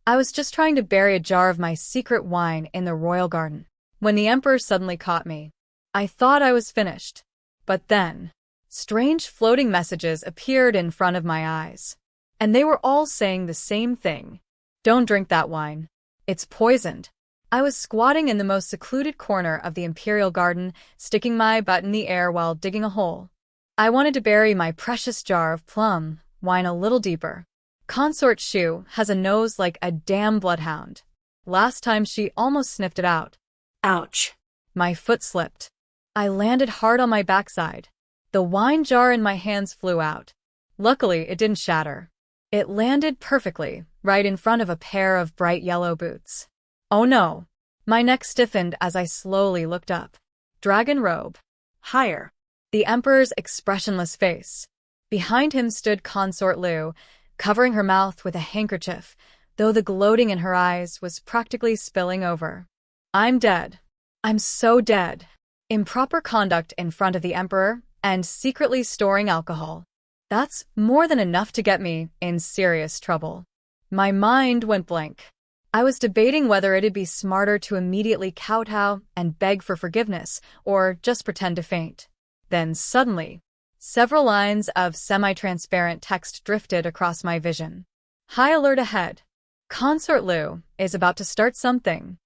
I was just trying to bury a jar of my secret wine in the royal garden, when the emperor suddenly caught me. I thought I was finished. But then, strange floating messages appeared in front of my eyes. And they were all saying the same thing. Don't drink that wine. It's poisoned. I was squatting in the most secluded corner of the imperial garden, sticking my butt in the air while digging a hole. I wanted to bury my precious jar of plum wine a little deeper. Consort Shu has a nose like a damn bloodhound. Last time she almost sniffed it out. Ouch. My foot slipped. I landed hard on my backside. The wine jar in my hands flew out. Luckily, it didn't shatter. It landed perfectly, right in front of a pair of bright yellow boots. Oh no! My neck stiffened as I slowly looked up. Dragon robe. Higher. The emperor's expressionless face. Behind him stood Consort Lu, covering her mouth with a handkerchief, though the gloating in her eyes was practically spilling over. I'm dead. I'm so dead. Improper conduct in front of the emperor, and secretly storing alcohol. That's more than enough to get me in serious trouble. My mind went blank. I was debating whether it'd be smarter to immediately kowtow and beg for forgiveness, or just pretend to faint. Then suddenly, several lines of semi-transparent text drifted across my vision. High alert ahead. Consort Lu is about to start something.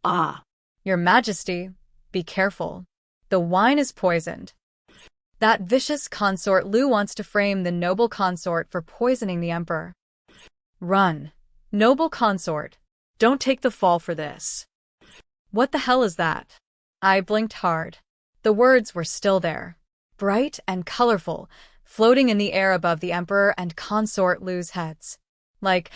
Ah. Your Majesty, be careful. The wine is poisoned. That vicious Consort Lu wants to frame the noble consort for poisoning the emperor. Run. Noble consort. Don't take the fall for this. What the hell is that? I blinked hard. The words were still there, bright and colorful, floating in the air above the emperor and Consort Lu's heads. Like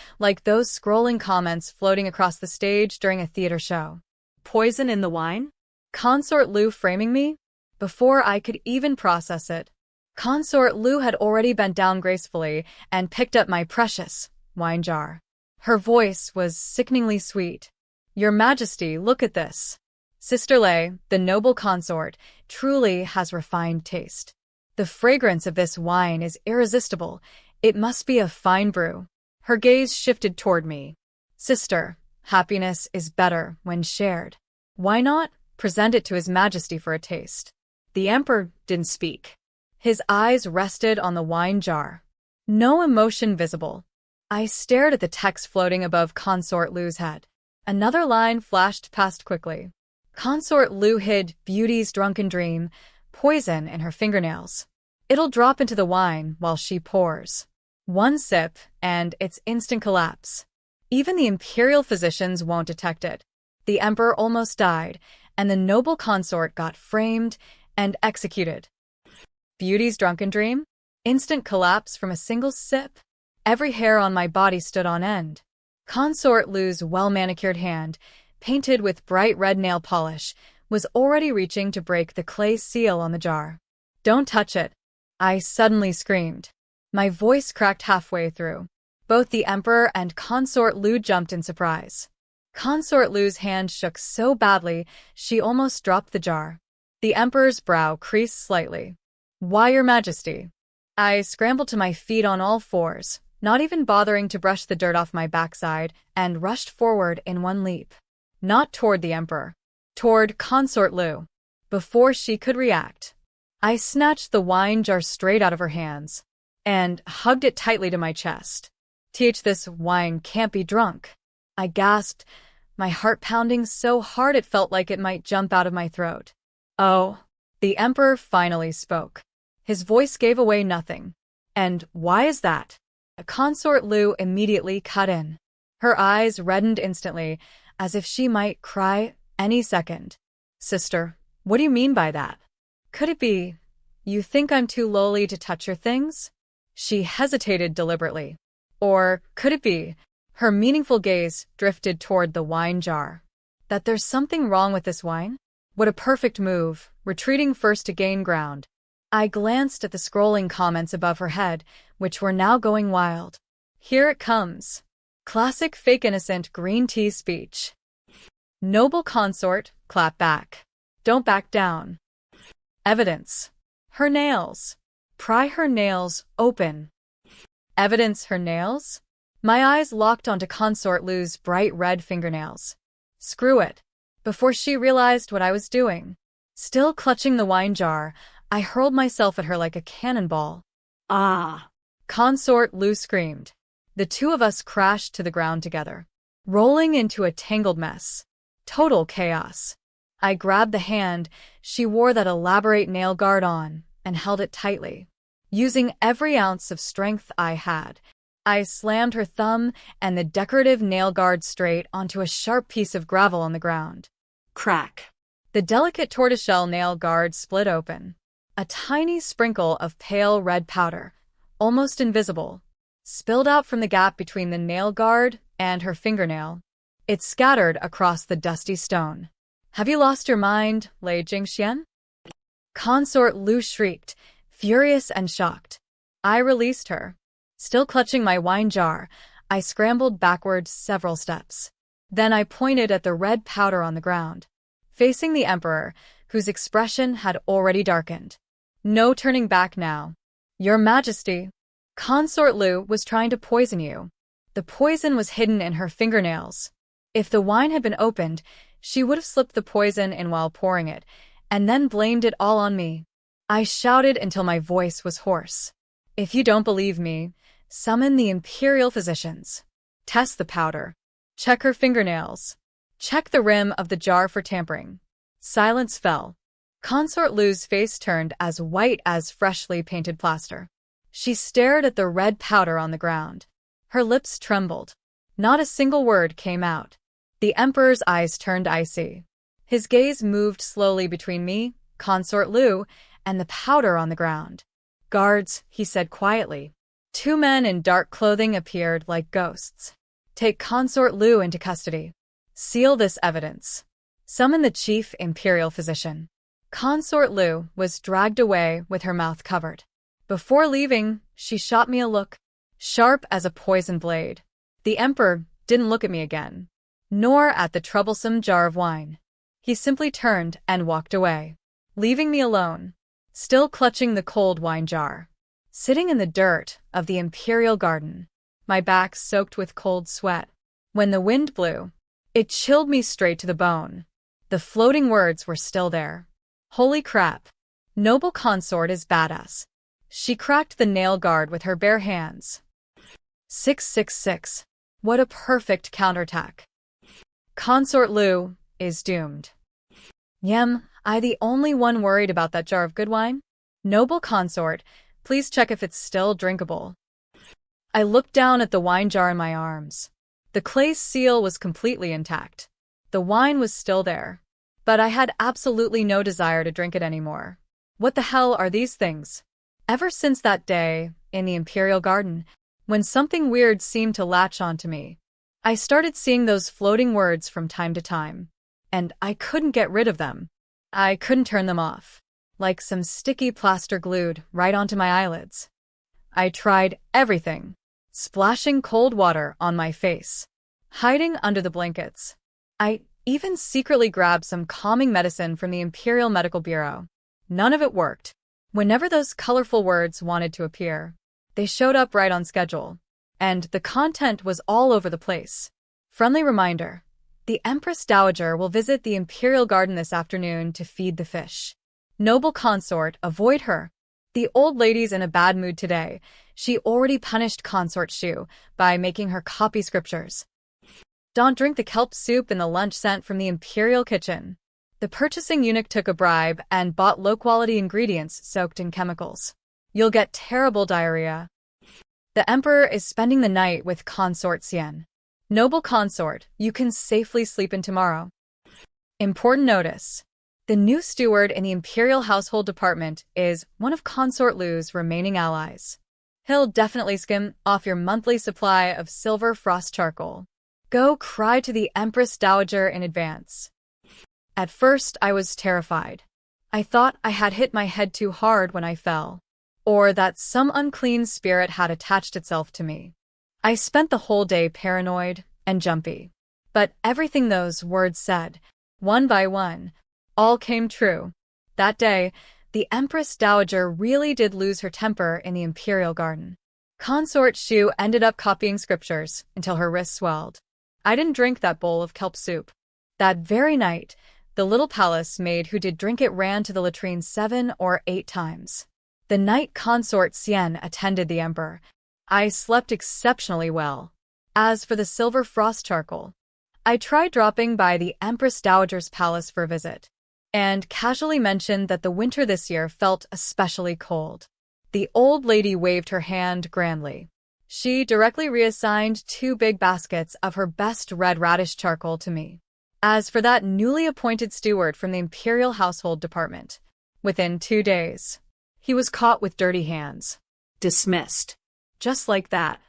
those scrolling comments floating across the stage during a theater show. Poison in the wine? Consort Lu framing me? Before I could even process it, Consort Lu had already bent down gracefully and picked up my precious wine jar. Her voice was sickeningly sweet. Your Majesty, look at this. Sister Lei, the noble consort, truly has refined taste. The fragrance of this wine is irresistible. It must be a fine brew. Her gaze shifted toward me. Sister, happiness is better when shared. Why not present it to His Majesty for a taste? The emperor didn't speak. His eyes rested on the wine jar. No emotion visible. I stared at the text floating above Consort Lu's head. Another line flashed past quickly. Consort Lu hid beauty's drunken dream, poison in her fingernails. It'll drop into the wine while she pours. One sip, and it's instant collapse. Even the imperial physicians won't detect it. The emperor almost died, and the noble consort got framed and executed. Beauty's drunken dream? Instant collapse from a single sip? Every hair on my body stood on end. Consort Lu's well-manicured hand, painted with bright red nail polish, was already reaching to break the clay seal on the jar. Don't touch it. I suddenly screamed. My voice cracked halfway through. Both the emperor and Consort Lu jumped in surprise. Consort Lu's hand shook so badly, she almost dropped the jar. The emperor's brow creased slightly. Why, Your Majesty? I scrambled to my feet on all fours, not even bothering to brush the dirt off my backside, and rushed forward in one leap. Not toward the emperor. Toward Consort Lu. Before she could react, I snatched the wine jar straight out of her hands and hugged it tightly to my chest. This wine can't be drunk. I gasped, my heart pounding so hard it felt like it might jump out of my throat. Oh, the emperor finally spoke. His voice gave away nothing. And why is that? Consort Lu immediately cut in. Her eyes reddened instantly, as if she might cry any second. Sister, what do you mean by that? Could it be, you think I'm too lowly to touch your things? She hesitated deliberately. Or could it be, her meaningful gaze drifted toward the wine jar, that there's something wrong with this wine? What a perfect move, retreating first to gain ground. I glanced at the scrolling comments above her head, which were now going wild. Here it comes. Classic fake innocent green tea speech. Noble consort, clap back. Don't back down. Evidence. Her nails. Pry her nails open. Evidence her nails? My eyes locked onto Consort Lu's bright red fingernails. Screw it. Before she realized what I was doing, still clutching the wine jar, I hurled myself at her like a cannonball. Ah. Consort Lu screamed. The two of us crashed to the ground together, rolling into a tangled mess. Total chaos. I grabbed the hand she wore that elaborate nail guard on and held it tightly. Using every ounce of strength I had, I slammed her thumb and the decorative nail guard straight onto a sharp piece of gravel on the ground. Crack. The delicate tortoiseshell nail guard split open. A tiny sprinkle of pale red powder, almost invisible, spilled out from the gap between the nail guard and her fingernail. It scattered across the dusty stone. Have you lost your mind, Lei Jingxuan? Consort Lu shrieked, furious and shocked. I released her. Still clutching my wine jar, I scrambled backward several steps. Then I pointed at the red powder on the ground, facing the Emperor, whose expression had already darkened. No turning back now. Your Majesty, Consort Lu was trying to poison you. The poison was hidden in her fingernails. If the wine had been opened, she would have slipped the poison in while pouring it, and then blamed it all on me. I shouted until my voice was hoarse. If you don't believe me, summon the Imperial physicians. Test the powder. Check her fingernails. Check the rim of the jar for tampering. Silence fell. Consort Lu's face turned as white as freshly painted plaster. She stared at the red powder on the ground. Her lips trembled. Not a single word came out. The Emperor's eyes turned icy. His gaze moved slowly between me, Consort Lu, and the powder on the ground. Guards, he said quietly. Two men in dark clothing appeared like ghosts. Take Consort Lu into custody. Seal this evidence. Summon the chief imperial physician. Consort Lu was dragged away with her mouth covered. Before leaving, she shot me a look, sharp as a poison blade. The Emperor didn't look at me again, nor at the troublesome jar of wine. He simply turned and walked away, leaving me alone, still clutching the cold wine jar. Sitting in the dirt of the imperial garden, my back soaked with cold sweat. When the wind blew, it chilled me straight to the bone. The floating words were still there. Holy crap. Noble consort is badass. She cracked the nail guard with her bare hands. 666. What a perfect counterattack. Consort Lu is doomed. Yem, I the only one worried about that jar of good wine? Noble consort, please check if it's still drinkable. I looked down at the wine jar in my arms. The clay seal was completely intact. The wine was still there, but I had absolutely no desire to drink it anymore. What the hell are these things? Ever since that day, in the Imperial Garden, when something weird seemed to latch onto me, I started seeing those floating words from time to time, and I couldn't get rid of them. I couldn't turn them off, like some sticky plaster glued right onto my eyelids. I tried everything, splashing cold water on my face, hiding under the blankets. I even secretly grabbed some calming medicine from the Imperial Medical Bureau. None of it worked. Whenever those colorful words wanted to appear, they showed up right on schedule, and the content was all over the place. Friendly reminder, the Empress Dowager will visit the Imperial Garden this afternoon to feed the fish. Noble consort, avoid her. The old lady's in a bad mood today. She already punished Consort Shu by making her copy scriptures. Don't drink the kelp soup in the lunch sent from the Imperial kitchen. The purchasing eunuch took a bribe and bought low-quality ingredients soaked in chemicals. You'll get terrible diarrhea. The Emperor is spending the night with Consort Xian. Noble consort, you can safely sleep in tomorrow. Important notice. The new steward in the Imperial Household Department is one of Consort Lu's remaining allies. He'll definitely skim off your monthly supply of silver frost charcoal. Go cry to the Empress Dowager in advance. At first, I was terrified. I thought I had hit my head too hard when I fell, or that some unclean spirit had attached itself to me. I spent the whole day paranoid and jumpy. But everything those words said, one by one, all came true. That day, the Empress Dowager really did lose her temper in the Imperial Garden. Consort Shu ended up copying scriptures until her wrists swelled. I didn't drink that bowl of kelp soup. That very night, the little palace maid who did drink it ran to the latrine 7 or 8 times. The night Consort Xian attended the emperor, I slept exceptionally well. As for the silver frost charcoal, I tried dropping by the Empress Dowager's palace for a visit, and casually mentioned that the winter this year felt especially cold. The old lady waved her hand grandly. She directly reassigned 2 big baskets of her best red radish charcoal to me. As for that newly appointed steward from the Imperial Household Department, within 2 days, he was caught with dirty hands. Dismissed. Just like that.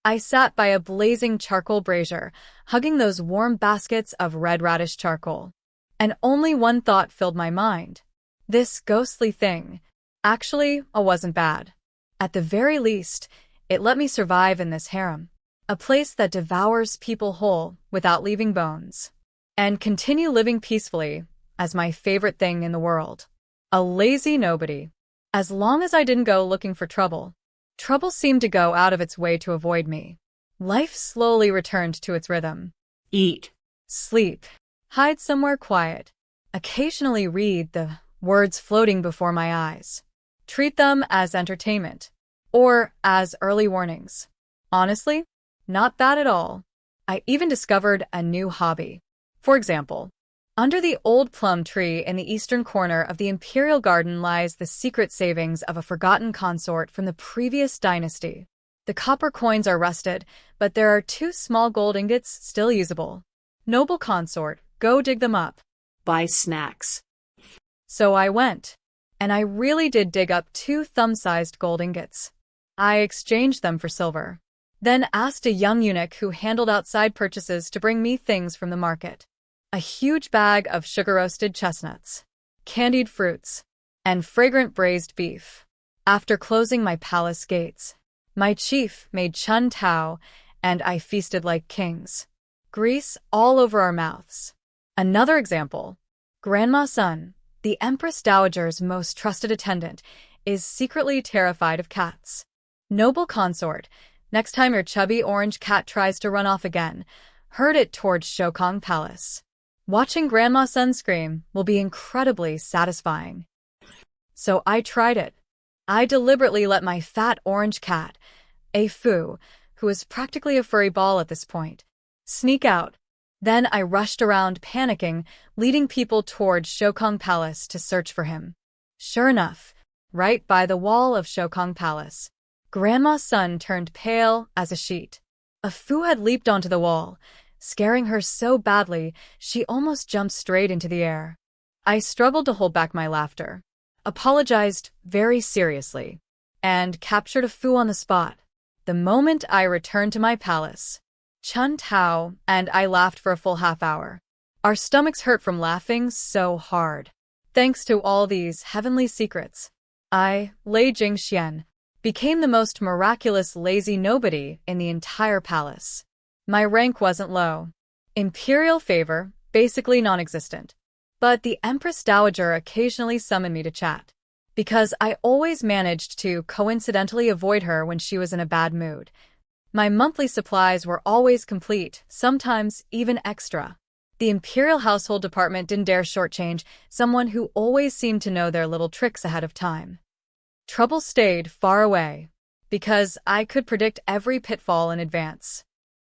I sat by a blazing charcoal brazier, hugging those warm baskets of red radish charcoal. And only one thought filled my mind. This ghostly thing actually wasn't bad. At the very least, it let me survive in this harem, a place that devours people whole without leaving bones, and continue living peacefully as my favorite thing in the world. A lazy nobody. As long as I didn't go looking for trouble, trouble seemed to go out of its way to avoid me. Life slowly returned to its rhythm. Eat. Sleep. Hide somewhere quiet. Occasionally read the words floating before my eyes. Treat them as entertainment, or as early warnings. Honestly, not bad at all. I even discovered a new hobby. For example, under the old plum tree in the eastern corner of the Imperial Garden lies the secret savings of a forgotten consort from the previous dynasty. The copper coins are rusted, but there are 2 small gold ingots still usable. Noble consort, go dig them up. Buy snacks. So I went, and I really did dig up 2 thumb-sized gold ingots. I exchanged them for silver, then asked a young eunuch who handled outside purchases to bring me things from the market. A huge bag of sugar-roasted chestnuts, candied fruits, and fragrant braised beef. After closing my palace gates, my chief made chun tao, and I feasted like kings. Grease all over our mouths. Another example. Grandma Sun, the Empress Dowager's most trusted attendant, is secretly terrified of cats. Noble consort, next time your chubby orange cat tries to run off again, herd it towards Shokong Palace. Watching Grandma Sun scream will be incredibly satisfying. So I tried it. I deliberately let my fat orange cat, a Fu, who is practically a furry ball at this point, sneak out. Then I rushed around panicking, leading people towards Shokong Palace to search for him. Sure enough, right by the wall of Shokong Palace, Grandma Sun turned pale as a sheet. A Fu had leaped onto the wall, scaring her so badly she almost jumped straight into the air. I struggled to hold back my laughter, apologized very seriously, and captured a Fu on the spot. The moment I returned to my palace, Chun Tao and I laughed for a full half hour. Our stomachs hurt from laughing so hard. Thanks to all these heavenly secrets, I, Lei Jingxuan, became the most miraculous lazy nobody in the entire palace. My rank wasn't low. Imperial favor, basically non-existent. But the Empress Dowager occasionally summoned me to chat, because I always managed to coincidentally avoid her when she was in a bad mood. My monthly supplies were always complete, sometimes even extra. The Imperial Household Department didn't dare shortchange someone who always seemed to know their little tricks ahead of time. Trouble stayed far away, because I could predict every pitfall in advance.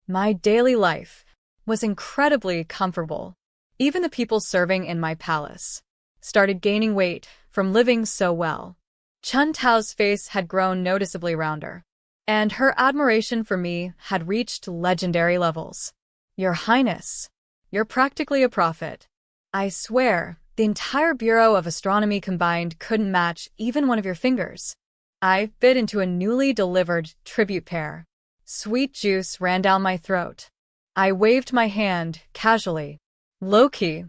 My daily life was incredibly comfortable. Even the people serving in my palace started gaining weight from living so well. Chun Tao's face had grown noticeably rounder, and her admiration for me had reached legendary levels. Your Highness, you're practically a prophet. I swear, the entire Bureau of Astronomy combined couldn't match even one of your fingers. I bit into a newly delivered tribute pear. Sweet juice ran down my throat. I waved my hand casually. Low-key.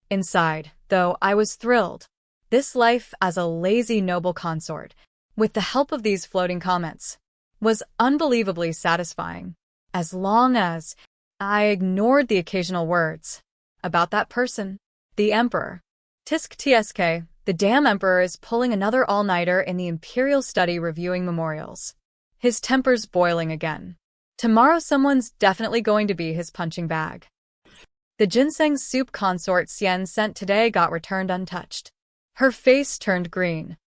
Inside, though, I was thrilled. This life as a lazy noble consort, with the help of these floating comments, was unbelievably satisfying. As long as I ignored the occasional words about that person, the Emperor. Tisk tsk, the damn Emperor is pulling another all-nighter in the Imperial study reviewing memorials. His temper's boiling again. Tomorrow someone's definitely going to be his punching bag. The ginseng soup consort Xian sent today got returned untouched. Her face turned green.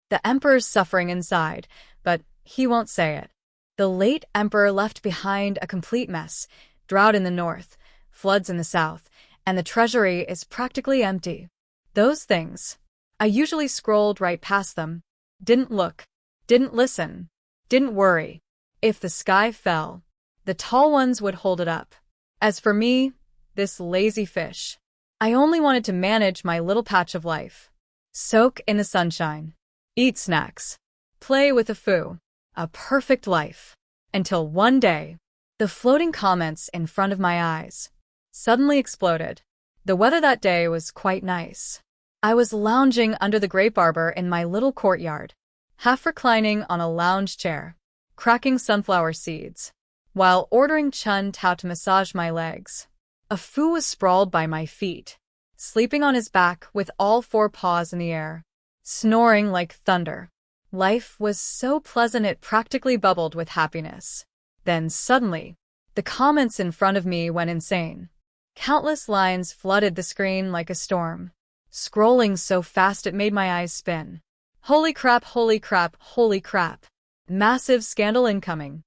The emperor's suffering inside, but he won't say it. The late emperor left behind a complete mess, drought in the north, floods in the south, and the treasury is practically empty. Those things. I usually scrolled right past them. Didn't look. Didn't listen. Didn't worry. If the sky fell, the tall ones would hold it up. As for me, this lazy fish, I only wanted to manage my little patch of life. Soak in the sunshine. Eat snacks. Play with a foo. A perfect life. Until one day, the floating comments in front of my eyes suddenly exploded. The weather that day was quite nice. I was lounging under the grape arbor in my little courtyard, half reclining on a lounge chair, cracking sunflower seeds, while ordering Chun Tao to massage my legs. A foo was sprawled by my feet, sleeping on his back with all four paws in the air, snoring like thunder. Life was so pleasant it practically bubbled with happiness. Then suddenly, the comments in front of me went insane. Countless lines flooded the screen like a storm, scrolling so fast it made my eyes spin. Holy crap, holy crap, holy crap. Massive scandal incoming.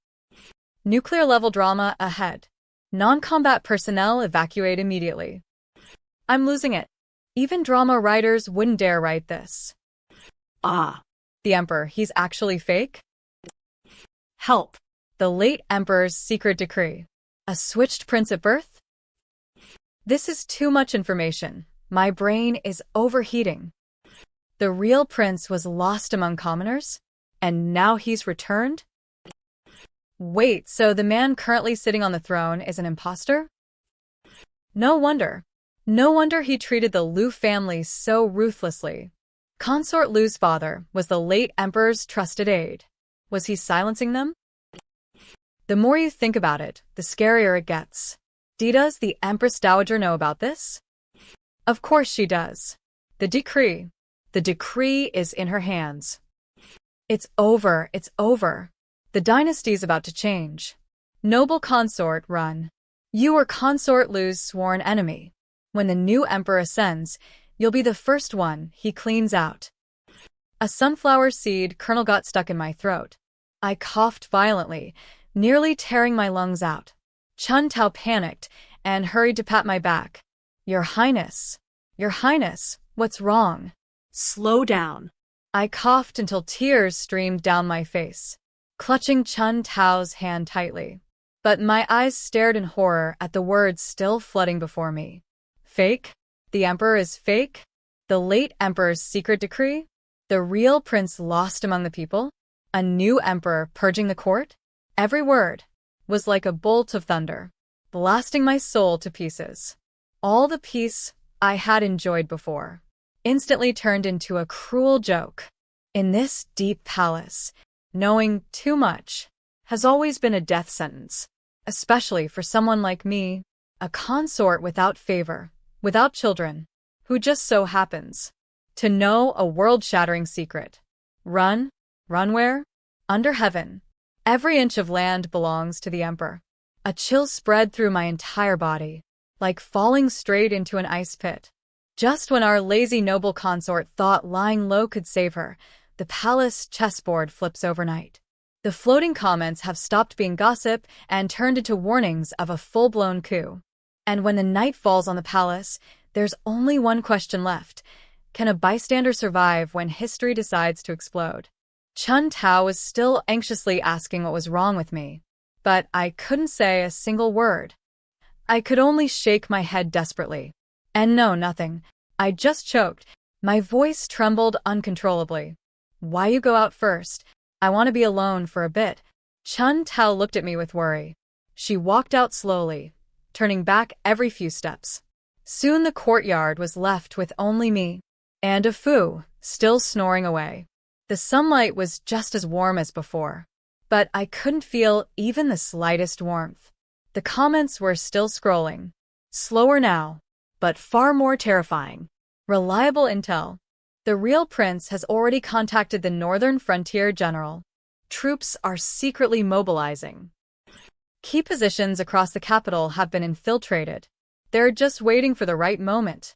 Nuclear level drama ahead. Non-combat personnel evacuate immediately. I'm losing it. Even drama writers wouldn't dare write this. Ah. The emperor, he's actually fake? Help. The late emperor's secret decree. A switched prince at birth? This is too much information. My brain is overheating. The real prince was lost among commoners? And now he's returned? Wait, so the man currently sitting on the throne is an impostor? No wonder. No wonder he treated the Liu family so ruthlessly. Consort Liu's father was the late emperor's trusted aide. Was he silencing them? The more you think about it, the scarier it gets. Does the Empress Dowager know about this? Of course she does. The decree. The decree is in her hands. It's over, it's over. The dynasty's about to change. Noble consort, run. You are Consort Liu's sworn enemy. When the new emperor ascends, you'll be the first one he cleans out. A sunflower seed kernel got stuck in my throat. I coughed violently, nearly tearing my lungs out. Chun Tao panicked and hurried to pat my back. Your Highness, what's wrong? Slow down. I coughed until tears streamed down my face, clutching Chun Tao's hand tightly. But my eyes stared in horror at the words still flooding before me. Fake? The emperor is fake? The late emperor's secret decree? The real prince lost among the people? A new emperor purging the court? Every word was like a bolt of thunder, blasting my soul to pieces. All the peace I had enjoyed before instantly turned into a cruel joke. In this deep palace, knowing too much has always been a death sentence, especially for someone like me, a consort without favor, without children, who just so happens to know a world-shattering secret. Run where? Under heaven. Every inch of land belongs to the emperor. A chill spread through my entire body, like falling straight into an ice pit. Just when our lazy noble consort thought lying low could save her, the palace chessboard flips overnight. The floating comments have stopped being gossip and turned into warnings of a full-blown coup. And when the night falls on the palace, there's only one question left. Can a bystander survive when history decides to explode? Chun Tao was still anxiously asking what was wrong with me, but I couldn't say a single word. I could only shake my head desperately. And no, nothing. I just choked. My voice trembled uncontrollably. Why you go out first? I want to be alone for a bit. Chun Tao looked at me with worry. She walked out slowly, turning back every few steps. Soon the courtyard was left with only me and a foo, still snoring away. The sunlight was just as warm as before, but I couldn't feel even the slightest warmth. The comments were still scrolling. Slower now, but far more terrifying. Reliable intel. The real prince has already contacted the Northern Frontier General. Troops are secretly mobilizing. Key positions across the capital have been infiltrated. They're just waiting for the right moment.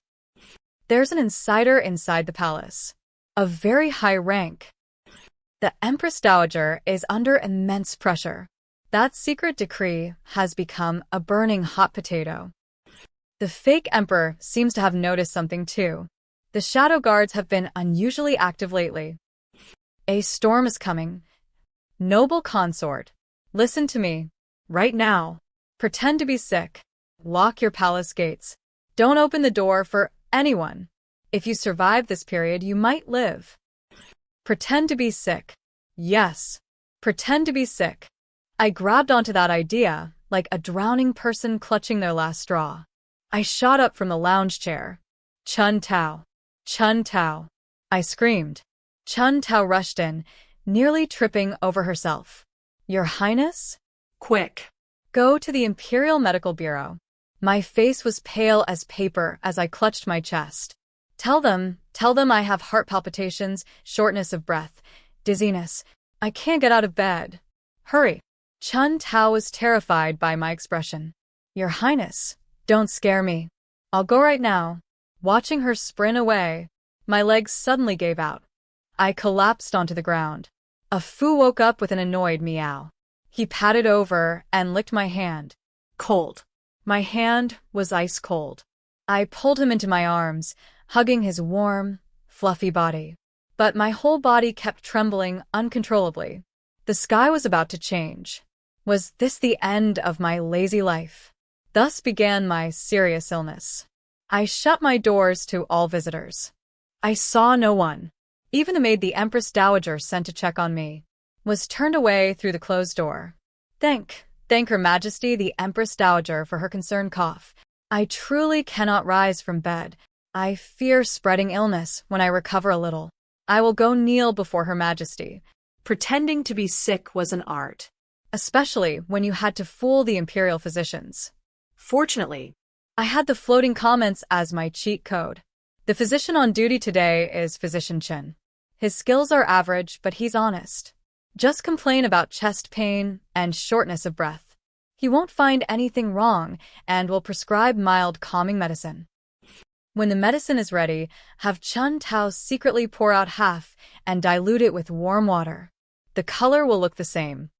There's an insider inside the palace, of very high rank. The Empress Dowager is under immense pressure. That secret decree has become a burning hot potato. The fake emperor seems to have noticed something too. The shadow guards have been unusually active lately. A storm is coming. Noble consort, listen to me. Right now. Pretend to be sick. Lock your palace gates. Don't open the door for anyone. If you survive this period, you might live. Pretend to be sick. Yes. Pretend to be sick. I grabbed onto that idea like a drowning person clutching their last straw. I shot up from the lounge chair. Chun Tao. Chun Tao. I screamed. Chun Tao rushed in, nearly tripping over herself. Your Highness? Quick. Go to the Imperial Medical Bureau. My face was pale as paper as I clutched my chest. Tell them I have heart palpitations, shortness of breath, dizziness. I can't get out of bed. Hurry. Chun Tao was terrified by my expression. Your Highness, don't scare me. I'll go right now. Watching her sprint away, my legs suddenly gave out. I collapsed onto the ground. A Fu woke up with an annoyed meow. He patted over and licked my hand. Cold. My hand was ice cold. I pulled him into my arms, hugging his warm, fluffy body. But my whole body kept trembling uncontrollably. The sky was about to change. Was this the end of my lazy life? Thus began my serious illness. I shut my doors to all visitors. I saw no one. Even the maid the Empress Dowager sent to check on me was turned away through the closed door. Thank Her Majesty the Empress Dowager for her concerned cough. I truly cannot rise from bed. I fear spreading illness when I recover a little. I will go kneel before Her Majesty. Pretending to be sick was an art. Especially when you had to fool the imperial physicians. Fortunately, I had the floating comments as my cheat code. The physician on duty today is Physician Chen. His skills are average, but he's honest. Just complain about chest pain and shortness of breath. He won't find anything wrong and will prescribe mild calming medicine. When the medicine is ready, have Chun Tao secretly pour out half and dilute it with warm water. The color will look the same.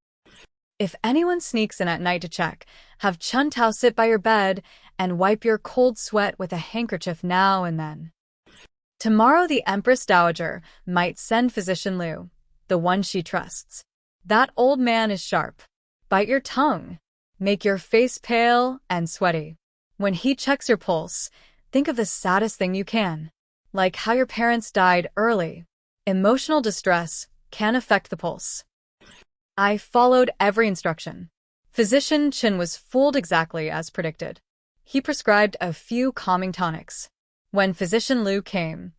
If anyone sneaks in at night to check, have Chun Tao sit by your bed and wipe your cold sweat with a handkerchief now and then. Tomorrow the Empress Dowager might send Physician Liu, the one she trusts. That old man is sharp. Bite your tongue. Make your face pale and sweaty. When he checks your pulse, think of the saddest thing you can. Like how your parents died early. Emotional distress can affect the pulse. I followed every instruction. Physician Chen was fooled exactly as predicted. He prescribed a few calming tonics. When Physician Liu came,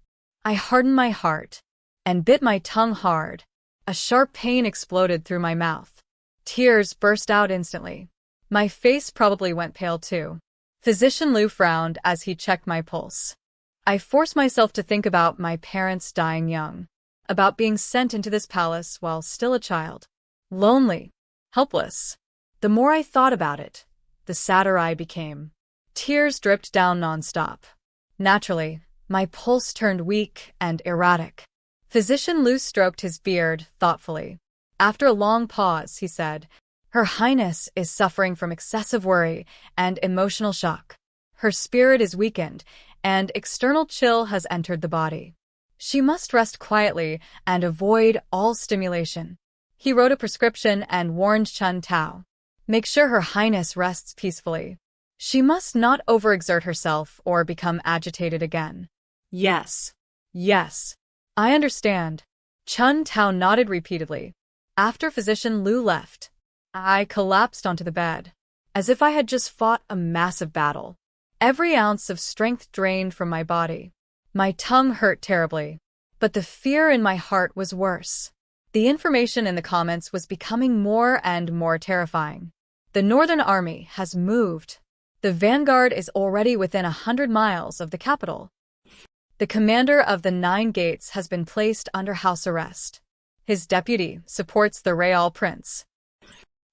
I hardened my heart and bit my tongue hard. A sharp pain exploded through my mouth. Tears burst out instantly. My face probably went pale too. Physician Liu frowned as he checked my pulse. I forced myself to think about my parents dying young, about being sent into this palace while still a child. Lonely, helpless. The more I thought about it, the sadder I became. Tears dripped down nonstop. Naturally, my pulse turned weak and erratic. Physician Liu stroked his beard thoughtfully. After a long pause, he said, Her Highness is suffering from excessive worry and emotional shock. Her spirit is weakened, and external chill has entered the body. She must rest quietly and avoid all stimulation. He wrote a prescription and warned Chun Tao. Make sure Her Highness rests peacefully. She must not overexert herself or become agitated again. Yes. Yes. I understand. Chun Tao nodded repeatedly. After Physician Liu left, I collapsed onto the bed, as if I had just fought a massive battle. Every ounce of strength drained from my body. My tongue hurt terribly, but the fear in my heart was worse. The information in the comments was becoming more and more terrifying. The Northern Army has moved. The vanguard is already within 100 miles of the capital. The commander of the 9 gates has been placed under house arrest. His deputy supports the royal prince.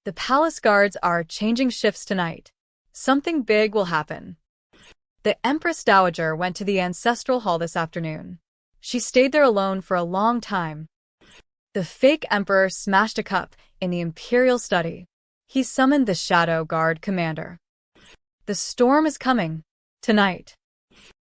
The palace guards are changing shifts tonight. Something big will happen. The Empress Dowager went to the ancestral hall this afternoon. She stayed there alone for a long time. The fake emperor smashed a cup in the imperial study. He summoned the shadow guard commander. The storm is coming. Tonight.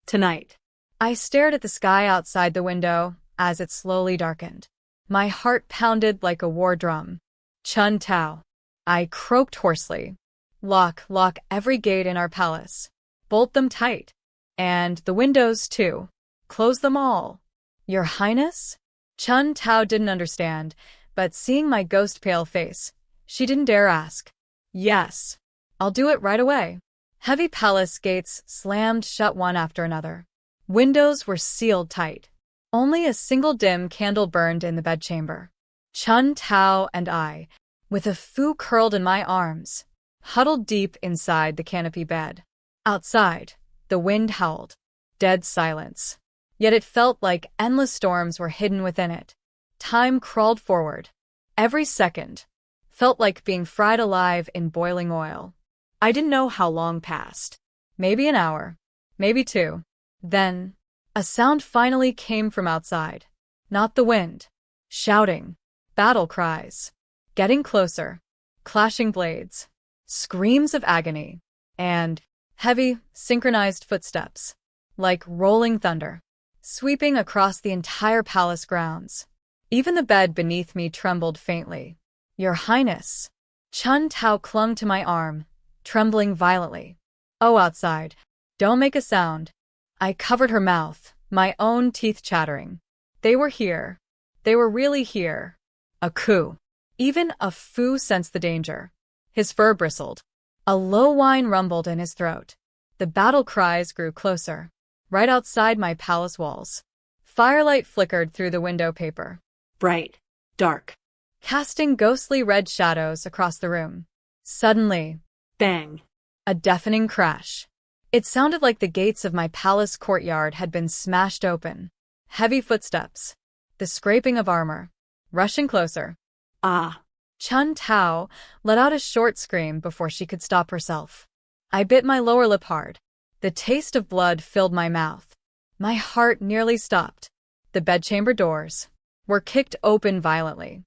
Tonight. I stared at the sky outside the window as it slowly darkened. My heart pounded like a war drum. Chun Tao. I croaked hoarsely. Lock every gate in our palace. Bolt them tight. And the windows, too. Close them all. Your Highness? Chun Tao didn't understand, but seeing my ghost-pale face, she didn't dare ask. Yes. I'll do it right away. Heavy palace gates slammed shut one after another. Windows were sealed tight. Only a single dim candle burned in the bedchamber. Chun Tao and I, with a Fu curled in my arms, huddled deep inside the canopy bed. Outside, the wind howled. Dead silence. Yet it felt like endless storms were hidden within it. Time crawled forward. Every second felt like being fried alive in boiling oil. I didn't know how long passed. Maybe an hour. Maybe two. Then, a sound finally came from outside. Not the wind. Shouting. Battle cries. Getting closer. Clashing blades. Screams of agony. And heavy, synchronized footsteps. Like rolling thunder. Sweeping across the entire palace grounds. Even the bed beneath me trembled faintly. Your Highness. Chun Tao clung to my arm, trembling violently. Oh, outside. Don't make a sound. I covered her mouth, my own teeth chattering. They were here. They were really here. A coup. Even a Fu sensed the danger. His fur bristled. A low whine rumbled in his throat. The battle cries grew closer. Right outside my palace walls. Firelight flickered through the window paper. Bright. Dark. Casting ghostly red shadows across the room. Suddenly, Bang. a deafening crash. It sounded like the gates of my palace courtyard had been smashed open. Heavy footsteps. The scraping of armor. Rushing closer. Ah. Chun Tao let out a short scream before she could stop herself. I bit my lower lip hard. The taste of blood filled my mouth. My heart nearly stopped. The bedchamber doors were kicked open violently.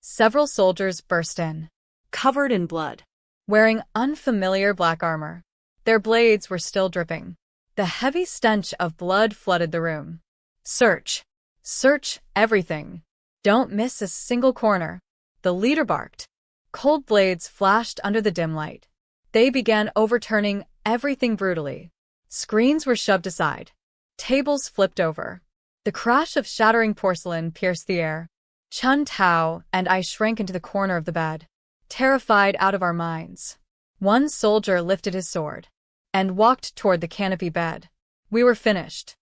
Several soldiers burst in. Covered in blood. Wearing unfamiliar black armor. Their blades were still dripping. The heavy stench of blood flooded the room. Search. Search everything. Don't miss a single corner. The leader barked. Cold blades flashed under the dim light. They began overturning everything brutally. Screens were shoved aside. Tables flipped over. The crash of shattering porcelain pierced the air. Chun Tao and I shrank into the corner of the bed, terrified out of our minds. One soldier lifted his sword and walked toward the canopy bed. We were finished.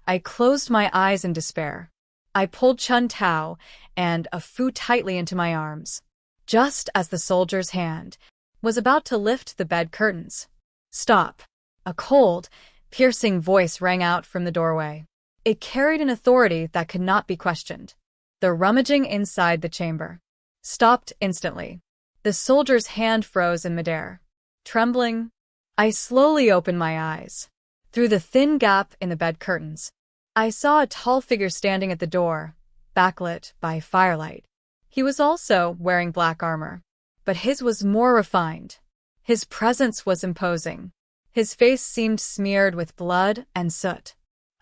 I closed my eyes in despair. I pulled Chun Tao and a Fu tightly into my arms, just as the soldier's hand was about to lift the bed curtains. Stop. A cold, piercing voice rang out from the doorway. It carried an authority that could not be questioned. The rummaging inside the chamber stopped instantly. The soldier's hand froze in midair. Trembling, I slowly opened my eyes. Through the thin gap in the bed curtains, I saw a tall figure standing at the door, backlit by firelight. He was also wearing black armor, but his was more refined. His presence was imposing. His face seemed smeared with blood and soot.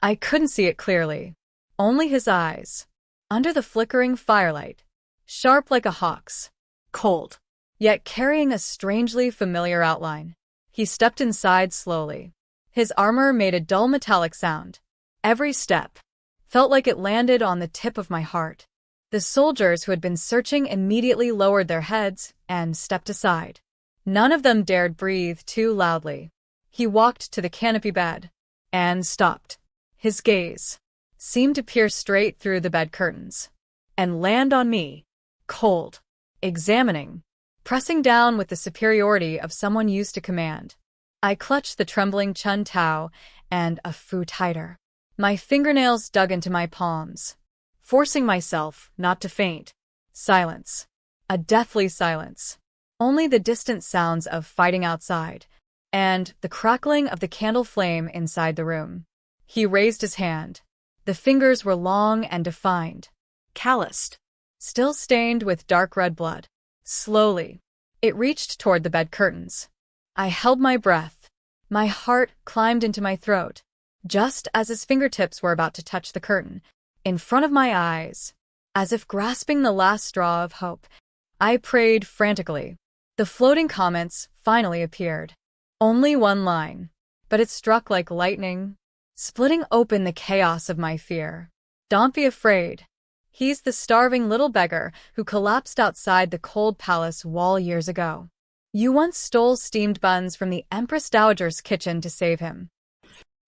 I couldn't see it clearly. Only his eyes, under the flickering firelight, sharp like a hawk's. Cold. Yet carrying a strangely familiar outline. He stepped inside slowly. His armor made a dull metallic sound. Every step felt like it landed on the tip of my heart. The soldiers who had been searching immediately lowered their heads and stepped aside. None of them dared breathe too loudly. He walked to the canopy bed and stopped. His gaze seemed to pierce straight through the bed curtains and land on me, cold, examining, pressing down with the superiority of someone used to command. I clutched the trembling Chun Tao and a Fu tighter. My fingernails dug into my palms. forcing myself not to faint. Silence. A deathly silence. Only the distant sounds of fighting outside, and the crackling of the candle flame inside the room. He raised his hand. The fingers were long and defined, Calloused. still stained with dark red blood. Slowly, it reached toward the bed curtains. I held my breath. My heart climbed into my throat. Just as his fingertips were about to touch the curtain, in front of my eyes, as if grasping the last straw of hope, I prayed frantically. The floating comments finally appeared. Only one line, but it struck like lightning, splitting open the chaos of my fear. Don't be afraid. He's the starving little beggar who collapsed outside the cold palace wall years ago. You once stole steamed buns from the Empress Dowager's kitchen to save him.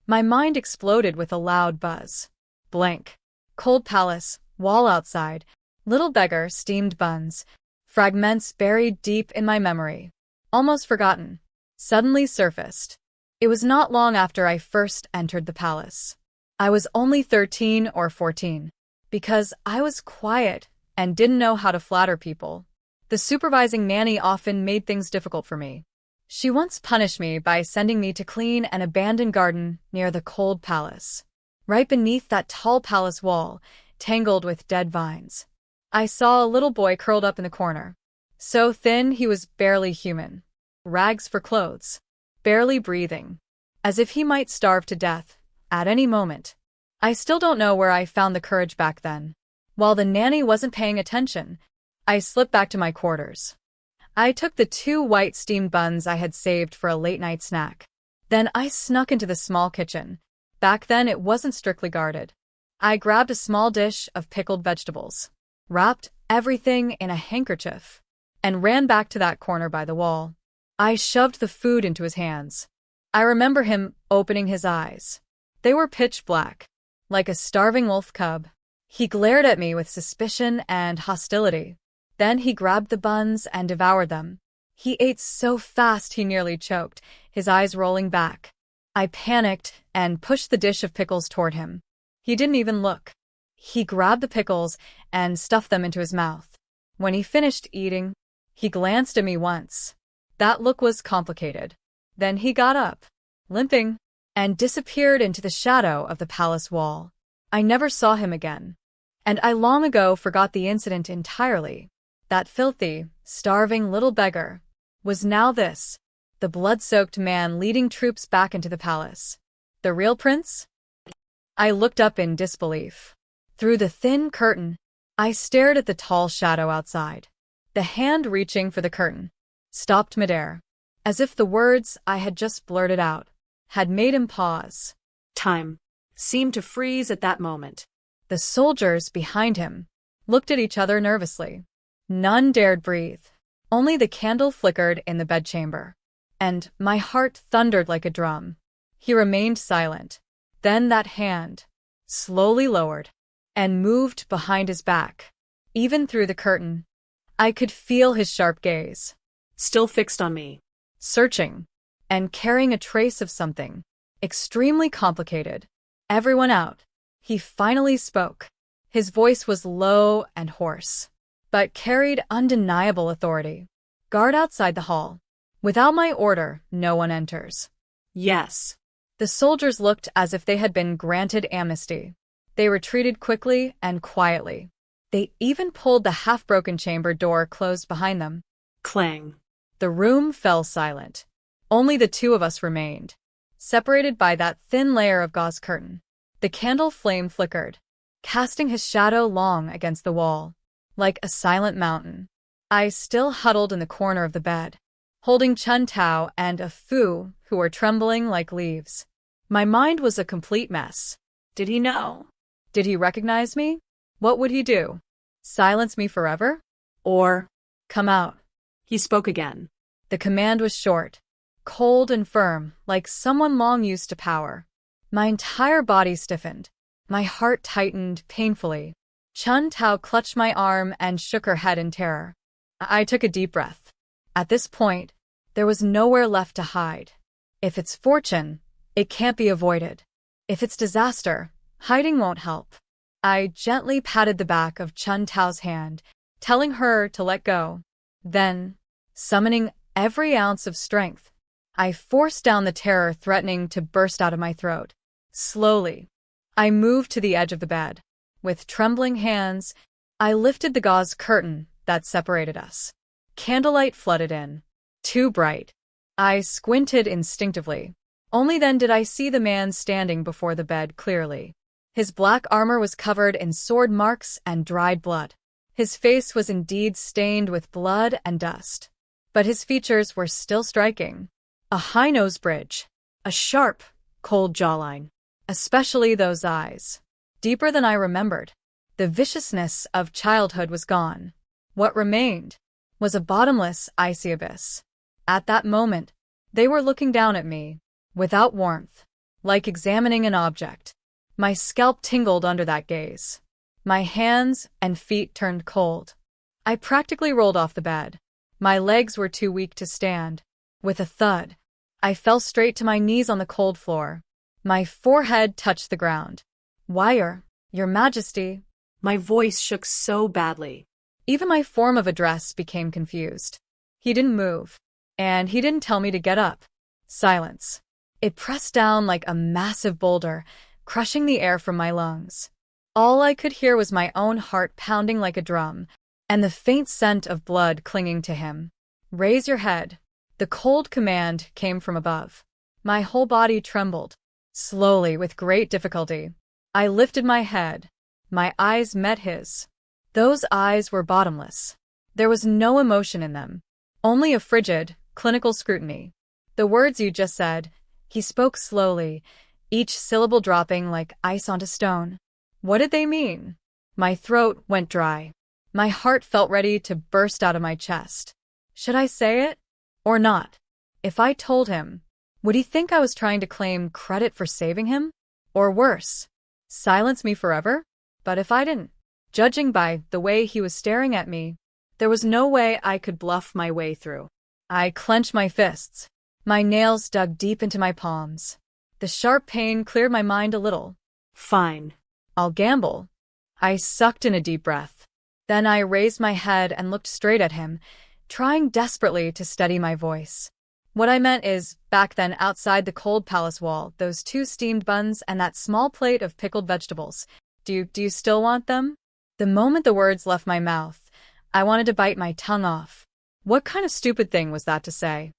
My mind exploded with a loud buzz. Blank. Cold palace, wall outside, little beggar, steamed buns. Fragments buried deep in my memory, almost forgotten, suddenly surfaced. It was not long after I first entered the palace. I was only 13 or 14. Because I was quiet and didn't know how to flatter people, the supervising nanny often made things difficult for me. She once punished me by sending me to clean an abandoned garden near the cold palace. Right beneath that tall palace wall, tangled with dead vines, I saw a little boy curled up in the corner. So thin he was barely human. Rags for clothes. Barely breathing. As if he might starve to death at any moment. I still don't know where I found the courage back then. While the nanny wasn't paying attention, I slipped back to my quarters. I took the 2 white steamed buns I had saved for a late-night snack. Then I snuck into the small kitchen. Back then it wasn't strictly guarded. I grabbed a small dish of pickled vegetables, wrapped everything in a handkerchief, and ran back to that corner by the wall. I shoved the food into his hands. I remember him opening his eyes. They were pitch black, like a starving wolf cub. He glared at me with suspicion and hostility. Then he grabbed the buns and devoured them. He ate so fast he nearly choked, his eyes rolling back. I panicked and pushed the dish of pickles toward him. He didn't even look. He grabbed the pickles and stuffed them into his mouth. When he finished eating, he glanced at me once. That look was complicated. Then he got up, limping, and disappeared into the shadow of the palace wall. I never saw him again. And I long ago forgot the incident entirely. That filthy, starving little beggar was now this, the blood-soaked man leading troops back into the palace. The real prince? I looked up in disbelief. Through the thin curtain, I stared at the tall shadow outside. The hand reaching for the curtain stopped midair, as if the words I had just blurted out had made him pause. Time seemed to freeze at that moment. The soldiers behind him looked at each other nervously. None dared breathe. Only the candle flickered in the bedchamber. And my heart thundered like a drum. He remained silent. Then that hand slowly lowered and moved behind his back. Even through the curtain, I could feel his sharp gaze. Still fixed on me. Searching and carrying a trace of something extremely complicated. Everyone out. He finally spoke. His voice was low and hoarse, but carried undeniable authority. Guard outside the hall. Without my order, no one enters. Yes. The soldiers looked as if they had been granted amnesty. They retreated quickly and quietly. They even pulled the half-broken chamber door closed behind them. Clang. The room fell silent. Only the 2 of us remained, separated by that thin layer of gauze curtain. The candle flame flickered, casting his shadow long against the wall, like a silent mountain. I still huddled in the corner of the bed, holding Chun Tao and a Fu who were trembling like leaves. My mind was a complete mess. Did he know? Did he recognize me? What would he do? Silence me forever? Or come out? He spoke again. The command was short, cold and firm, like someone long used to power. My entire body stiffened. My heart tightened painfully. Chun Tao clutched my arm and shook her head in terror. I took a deep breath. At this point, there was nowhere left to hide. If it's fortune, it can't be avoided. If it's disaster, hiding won't help. I gently patted the back of Chun Tao's hand, telling her to let go. Then, summoning every ounce of strength, I forced down the terror threatening to burst out of my throat. Slowly, I moved to the edge of the bed. With trembling hands, I lifted the gauze curtain that separated us. Candlelight flooded in, too bright. I squinted instinctively. Only then did I see the man standing before the bed clearly. His black armor was covered in sword marks and dried blood. His face was indeed stained with blood and dust. But his features were still striking. A high nose bridge, a sharp, cold jawline, especially those eyes. Deeper than I remembered. The viciousness of childhood was gone. What remained was a bottomless, icy abyss. At that moment, they were looking down at me, without warmth, like examining an object. My scalp tingled under that gaze. My hands and feet turned cold. I practically rolled off the bed. My legs were too weak to stand. With a thud, I fell straight to my knees on the cold floor. My forehead touched the ground. Your Majesty. My voice shook so badly. Even my form of address became confused. He didn't move, and he didn't tell me to get up. Silence. It pressed down like a massive boulder, crushing the air from my lungs. All I could hear was my own heart pounding like a drum, and the faint scent of blood clinging to him. Raise your head. The cold command came from above. My whole body trembled. Slowly, with great difficulty, I lifted my head. My eyes met his. Those eyes were bottomless. There was no emotion in them, only a frigid, clinical scrutiny. The words you just said, he spoke slowly, each syllable dropping like ice onto stone. What did they mean? My throat went dry. My heart felt ready to burst out of my chest. Should I say it? Or not? If I told him, would he think I was trying to claim credit for saving him? Or worse, silence me forever? But if I didn't, judging by the way he was staring at me, there was no way I could bluff my way through. I clenched my fists. My nails dug deep into my palms. The sharp pain cleared my mind a little. Fine. I'll gamble. I sucked in a deep breath. Then I raised my head and looked straight at him, trying desperately to steady my voice. What I meant is, back then outside the cold palace wall, those 2 steamed buns and that small plate of pickled vegetables. Do you still want them? The moment the words left my mouth, I wanted to bite my tongue off. What kind of stupid thing was that to say?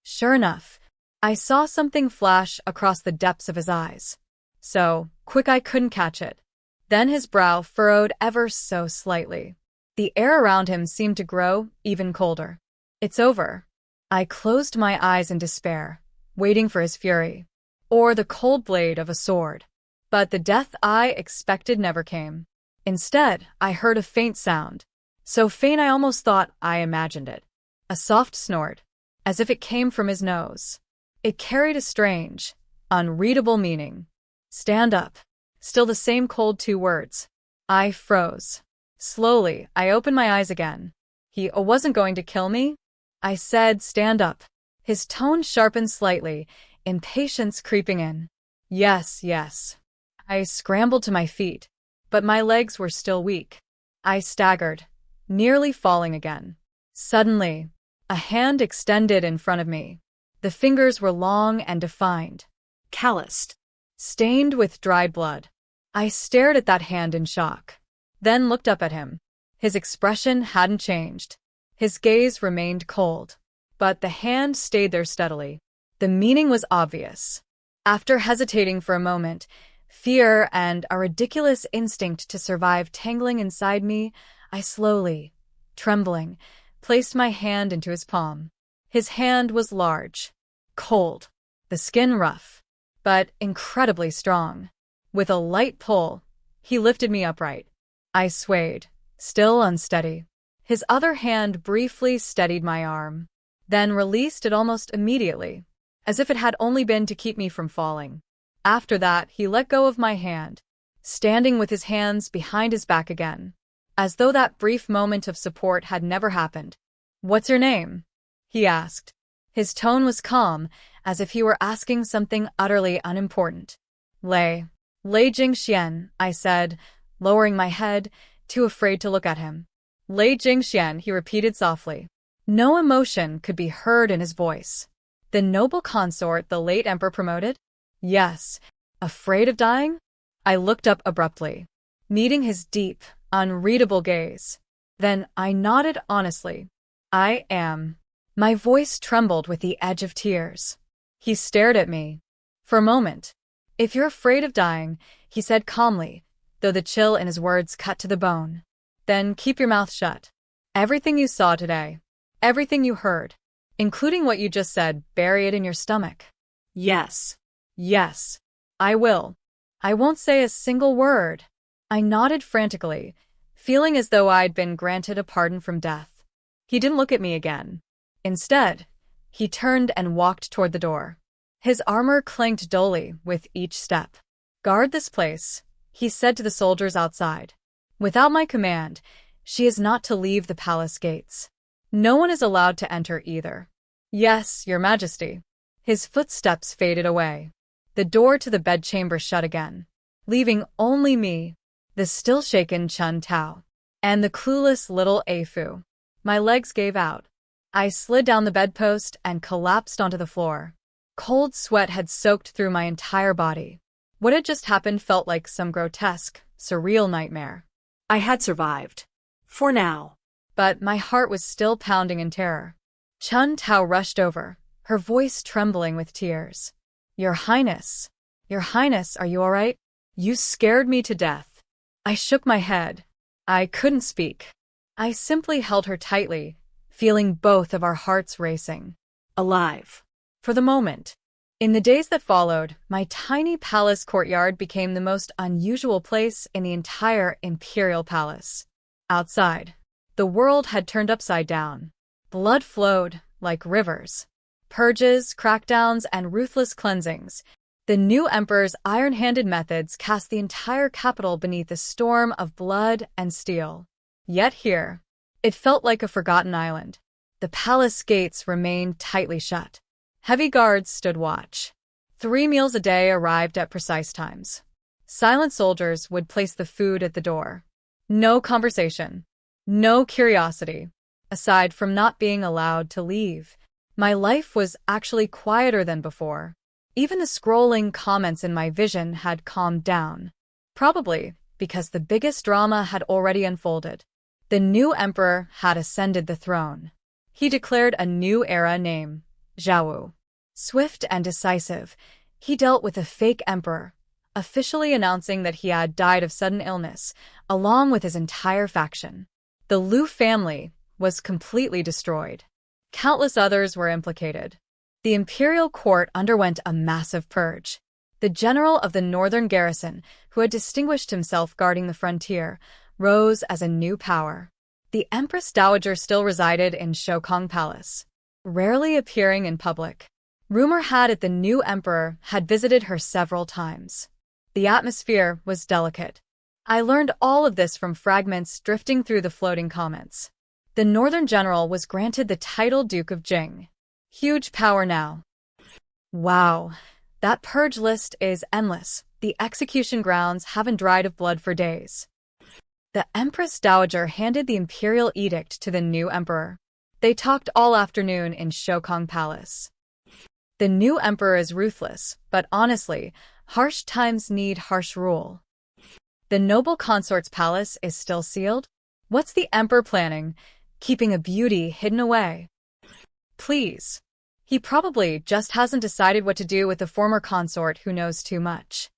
Sure enough, I saw something flash across the depths of his eyes. So quick I couldn't catch it. Then his brow furrowed ever so slightly. The air around him seemed to grow even colder. It's over. I closed my eyes in despair, waiting for his fury, or the cold blade of a sword. But the death I expected never came. Instead, I heard a faint sound. So faint I almost thought I imagined it. A soft snort, as if it came from his nose. It carried a strange, unreadable meaning. Stand up. Still the same cold 2 words. I froze. Slowly, I opened my eyes again. He wasn't going to kill me? I said, stand up. His tone sharpened slightly, impatience creeping in. Yes. I scrambled to my feet, but my legs were still weak. I staggered, nearly falling again. Suddenly, a hand extended in front of me. The fingers were long and defined, Calloused. stained with dried blood. I stared at that hand in shock, then looked up at him. His expression hadn't changed. His gaze remained cold, but the hand stayed there steadily. The meaning was obvious. After hesitating for a moment, fear and a ridiculous instinct to survive tangling inside me, I slowly, trembling, placed my hand into his palm. His hand was large, cold, the skin rough, but incredibly strong. With a light pull, he lifted me upright. I swayed, still unsteady. His other hand briefly steadied my arm, then released it almost immediately, as if it had only been to keep me from falling. After that, he let go of my hand, standing with his hands behind his back again, as though that brief moment of support had never happened. What's your name? He asked. His tone was calm, as if he were asking something utterly unimportant. Lei Jingxuan, I said, lowering my head, too afraid to look at him. Lei Jingxuan, he repeated softly. No emotion could be heard in his voice. The noble consort the late emperor promoted? Yes. Afraid of dying? I looked up abruptly, meeting his deep, unreadable gaze. Then I nodded honestly. I am. My voice trembled with the edge of tears. He stared at me. For a moment. If you're afraid of dying, he said calmly, though the chill in his words cut to the bone, then keep your mouth shut. Everything you saw today, everything you heard, including what you just said, bury it in your stomach. Yes. Yes, I will. I won't say a single word. I nodded frantically, feeling as though I'd been granted a pardon from death. He didn't look at me again. Instead, he turned and walked toward the door. His armor clanked dully with each step. Guard this place, he said to the soldiers outside. Without my command, she is not to leave the palace gates. No one is allowed to enter either. Yes, your majesty. His footsteps faded away. The door to the bedchamber shut again, leaving only me, the still-shaken Chun Tao, and the clueless little Afu. My legs gave out. I slid down the bedpost and collapsed onto the floor. Cold sweat had soaked through my entire body. What had just happened felt like some grotesque, surreal nightmare. I had survived. For now. But my heart was still pounding in terror. Chun Tao rushed over, her voice trembling with tears. Your Highness, are you all right? You scared me to death. I shook my head. I couldn't speak. I simply held her tightly, feeling both of our hearts racing. Alive. For the moment. In the days that followed, my tiny palace courtyard became the most unusual place in the entire imperial palace. Outside, the world had turned upside down. Blood flowed like rivers. Purges, crackdowns, and ruthless cleansings. The new emperor's iron-handed methods cast the entire capital beneath a storm of blood and steel. Yet here, it felt like a forgotten island. The palace gates remained tightly shut. Heavy guards stood watch. 3 meals a day arrived at precise times. Silent soldiers would place the food at the door. No conversation. No curiosity. Aside from not being allowed to leave, my life was actually quieter than before. Even the scrolling comments in my vision had calmed down. Probably because the biggest drama had already unfolded. The new emperor had ascended the throne. He declared a new era name, Zhao Wu. Swift and decisive, he dealt with a fake emperor, officially announcing that he had died of sudden illness, along with his entire faction. The Liu family was completely destroyed. Countless others were implicated. The imperial court underwent a massive purge. The general of the northern garrison, who had distinguished himself guarding the frontier, rose as a new power. The Empress Dowager still resided in Shokong Palace, rarely appearing in public. Rumor had it the new emperor had visited her several times. The atmosphere was delicate. I learned all of this from fragments drifting through the floating comments. The northern general was granted the title Duke of Jing. Huge power now. Wow, that purge list is endless. The execution grounds haven't dried of blood for days. The Empress Dowager handed the imperial edict to the new emperor. They talked all afternoon in Shokong Palace. The new emperor is ruthless, but honestly, harsh times need harsh rule. The noble consort's palace is still sealed? What's the emperor planning? Keeping a beauty hidden away? Please. He probably just hasn't decided what to do with the former consort who knows too much.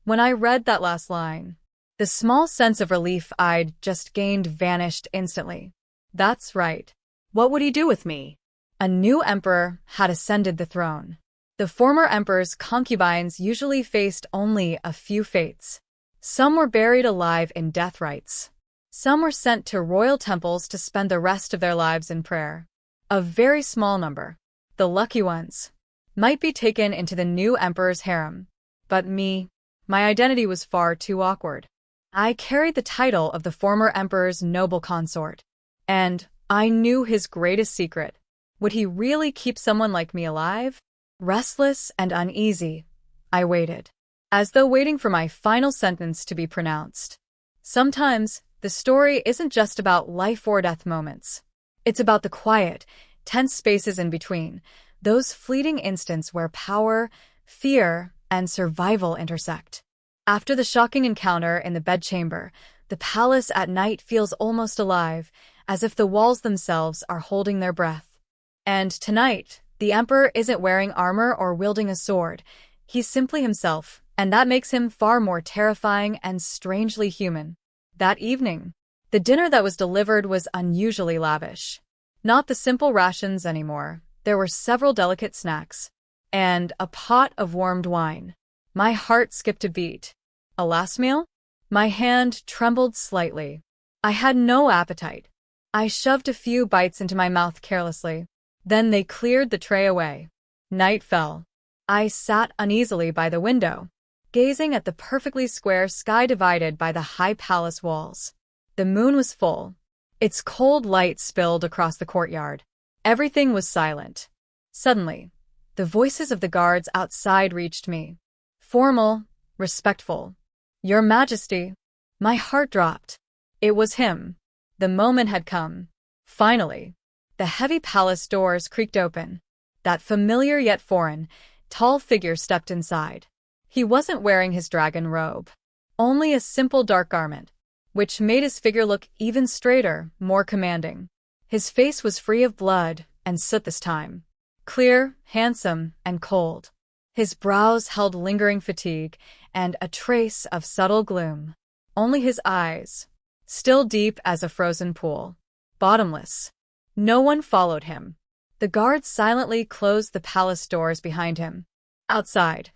When I read that last line, the small sense of relief I'd just gained vanished instantly. That's right. What would he do with me? A new emperor had ascended the throne. The former emperor's concubines usually faced only a few fates. Some were buried alive in death rites. Some were sent to royal temples to spend the rest of their lives in prayer. A very small number, the lucky ones, might be taken into the new emperor's harem. But me, my identity was far too awkward. I carried the title of the former emperor's noble consort. And I knew his greatest secret. Would he really keep someone like me alive? Restless and uneasy, I waited, as though waiting for my final sentence to be pronounced. Sometimes, the story isn't just about life or death moments. It's about the quiet, tense spaces in between, those fleeting instants where power, fear, and survival intersect. After the shocking encounter in the bedchamber, the palace at night feels almost alive, as if the walls themselves are holding their breath. And tonight, the emperor isn't wearing armor or wielding a sword. He's simply himself, and that makes him far more terrifying and strangely human. That evening, the dinner that was delivered was unusually lavish. Not the simple rations anymore. There were several delicate snacks, and a pot of warmed wine. My heart skipped a beat. A last meal? My hand trembled slightly. I had no appetite. I shoved a few bites into my mouth carelessly. Then they cleared the tray away. Night fell. I sat uneasily by the window, gazing at the perfectly square sky divided by the high palace walls. The moon was full. Its cold light spilled across the courtyard. Everything was silent. Suddenly, the voices of the guards outside reached me. Formal, respectful. "Your Majesty." My heart dropped. It was him. The moment had come. Finally. The heavy palace doors creaked open. That familiar yet foreign, tall figure stepped inside. He wasn't wearing his dragon robe. Only a simple dark garment, which made his figure look even straighter, more commanding. His face was free of blood and soot this time. Clear, handsome, and cold. His brows held lingering fatigue and a trace of subtle gloom. Only his eyes, still deep as a frozen pool, bottomless. No one followed him. The guards silently closed the palace doors behind him. Outside,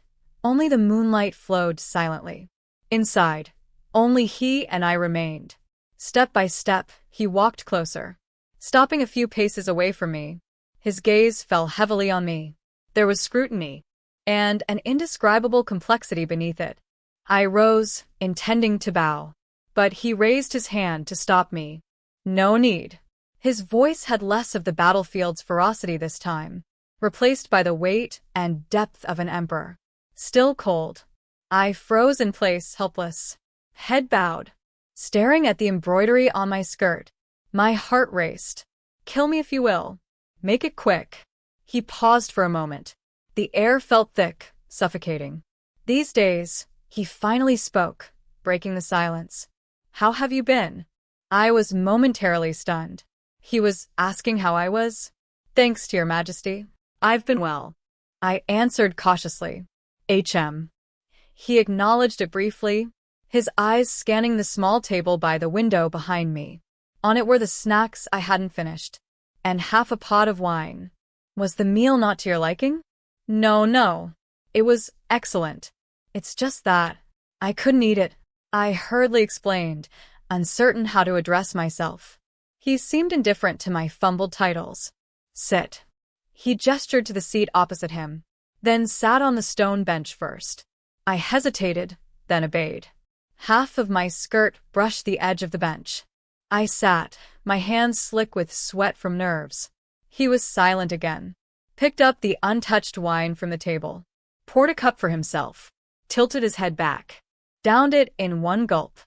only the moonlight flowed silently. Inside, only he and I remained. Step by step, he walked closer, stopping a few paces away from me. His gaze fell heavily on me. There was scrutiny, and an indescribable complexity beneath it. I rose, intending to bow, but he raised his hand to stop me. No need. His voice had less of the battlefield's ferocity this time, replaced by the weight and depth of an emperor. Still cold. I froze in place, helpless, head bowed, staring at the embroidery on my skirt. My heart raced. "Kill me if you will. Make it quick." He paused for a moment. The air felt thick, suffocating. "These days," he finally spoke, breaking the silence. "How have you been?" I was momentarily stunned. He was asking how I was? "Thanks to your Majesty. I've been well," I answered cautiously. "HM." He acknowledged it briefly, his eyes scanning the small table by the window behind me. On it were the snacks I hadn't finished, and half a pot of wine. Was the meal not to your liking? No. It was excellent. It's just that I couldn't eat it, I hurriedly explained, uncertain how to address myself. He seemed indifferent to my fumbled titles. "Sit." He gestured to the seat opposite him, then sat on the stone bench first. I hesitated, then obeyed. Half of my skirt brushed the edge of the bench. I sat, my hands slick with sweat from nerves. He was silent again, picked up the untouched wine from the table, poured a cup for himself, tilted his head back, downed it in one gulp.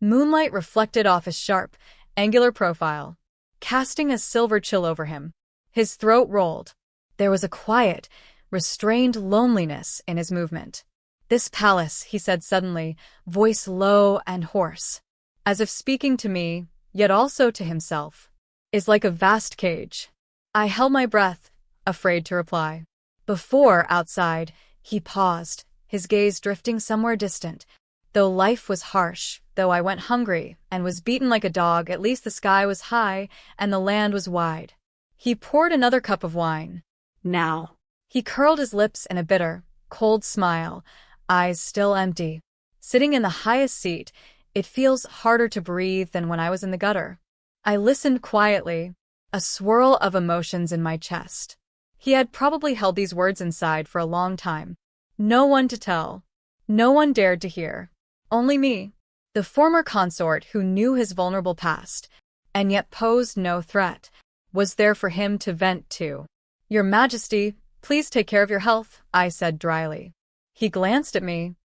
Moonlight reflected off his sharp, angular profile, casting a silver chill over him. His throat rolled. There was a quiet, restrained loneliness in his movement. "This palace," he said suddenly, voice low and hoarse, as if speaking to me, yet also to himself, "is like a vast cage." I held my breath, afraid to reply. Before, outside, he paused, his gaze drifting somewhere distant. Though life was harsh, though I went hungry and was beaten like a dog, at least the sky was high and the land was wide. He poured another cup of wine. Now. He curled his lips in a bitter, cold smile, eyes still empty. Sitting in the highest seat, it feels harder to breathe than when I was in the gutter. I listened quietly, a swirl of emotions in my chest. He had probably held these words inside for a long time. No one to tell. No one dared to hear. Only me, the former consort who knew his vulnerable past, and yet posed no threat, was there for him to vent to. "Your Majesty, please take care of your health," I said dryly. He glanced at me.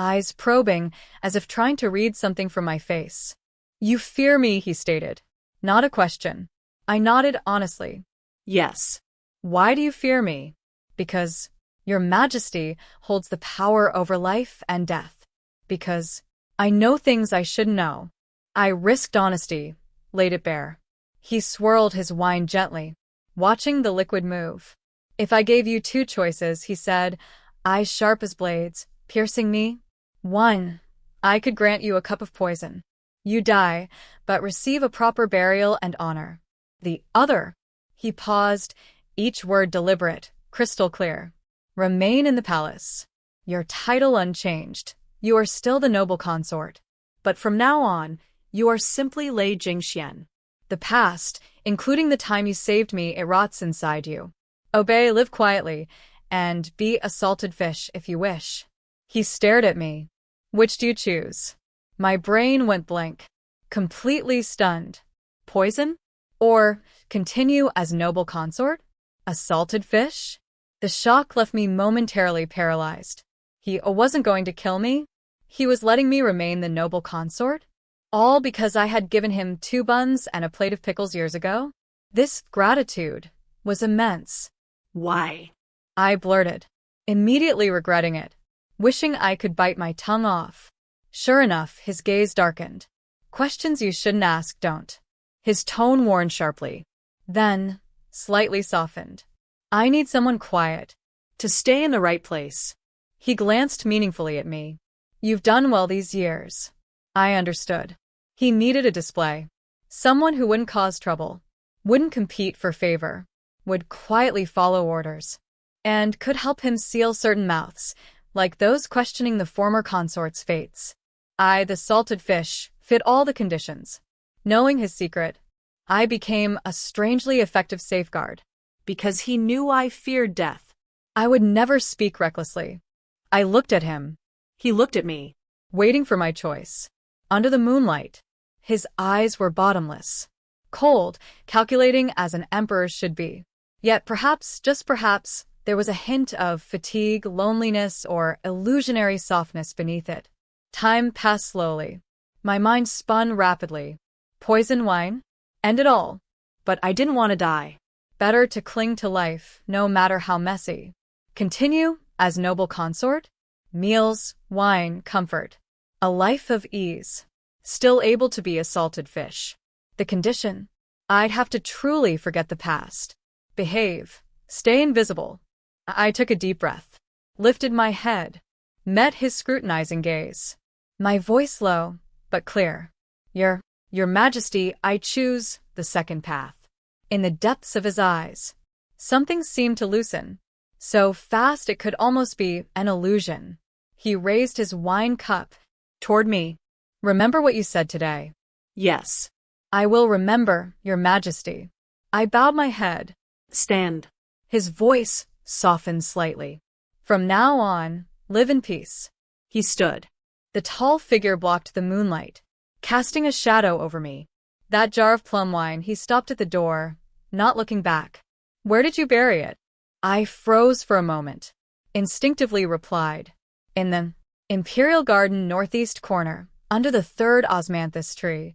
eyes probing, as if trying to read something from my face. "You fear me," he stated. Not a question. I nodded honestly. Yes. "Why do you fear me?" "Because Your Majesty holds the power over life and death. Because I know things I shouldn't know." I risked honesty, laid it bare. He swirled his wine gently, watching the liquid move. "If I gave you two choices," he said, eyes sharp as blades, piercing me. "One, I could grant you a cup of poison. You die, but receive a proper burial and honor. The other," he paused, each word deliberate, crystal clear, "remain in the palace. Your title unchanged. You are still the noble consort. But from now on, you are simply Lei Jingxuan. The past, including the time you saved me, it rots inside you. Obey, live quietly, and be a salted fish if you wish." He stared at me. "Which do you choose?" My brain went blank, completely stunned. Poison? Or continue as noble consort? A salted fish? The shock left me momentarily paralyzed. He wasn't going to kill me. He was letting me remain the noble consort? All because I had given him 2 buns and a plate of pickles years ago? This gratitude was immense. Why? I blurted, immediately regretting it, wishing I could bite my tongue off. Sure enough, his gaze darkened. "Questions you shouldn't ask, don't." His tone warned sharply. Then, slightly softened. "I need someone quiet." To stay in the right place. He glanced meaningfully at me. "You've done well these years." I understood. He needed a display. Someone who wouldn't cause trouble, wouldn't compete for favor, would quietly follow orders, and could help him seal certain mouths, like those questioning the former consort's fates. I, the salted fish, fit all the conditions. Knowing his secret, I became a strangely effective safeguard. Because he knew I feared death. I would never speak recklessly. I looked at him. He looked at me, waiting for my choice. Under the moonlight, his eyes were bottomless, cold, calculating as an emperor's should be. Yet perhaps, just perhaps, there was a hint of fatigue, loneliness, or illusionary softness beneath it. Time passed slowly. My mind spun rapidly. Poison wine? End it all. But I didn't want to die. Better to cling to life, no matter how messy. Continue as noble consort? Meals, wine, comfort. A life of ease. Still able to be a salted fish. The condition? I'd have to truly forget the past. Behave. Stay invisible. I took a deep breath. Lifted my head. Met his scrutinizing gaze. My voice low, but clear. Your Majesty, I choose the second path." In the depths of his eyes, something seemed to loosen. So fast it could almost be an illusion. He raised his wine cup toward me. "Remember what you said today." Yes. "I will remember, Your Majesty." I bowed my head. Stand. His voice softened slightly. "From now on, live in peace." He stood. The tall figure blocked the moonlight, casting a shadow over me. That jar of plum wine, he stopped at the door, not looking back. "Where did you bury it?" I froze for a moment. Instinctively replied, "In the Imperial Garden northeast corner, under the 3rd osmanthus tree."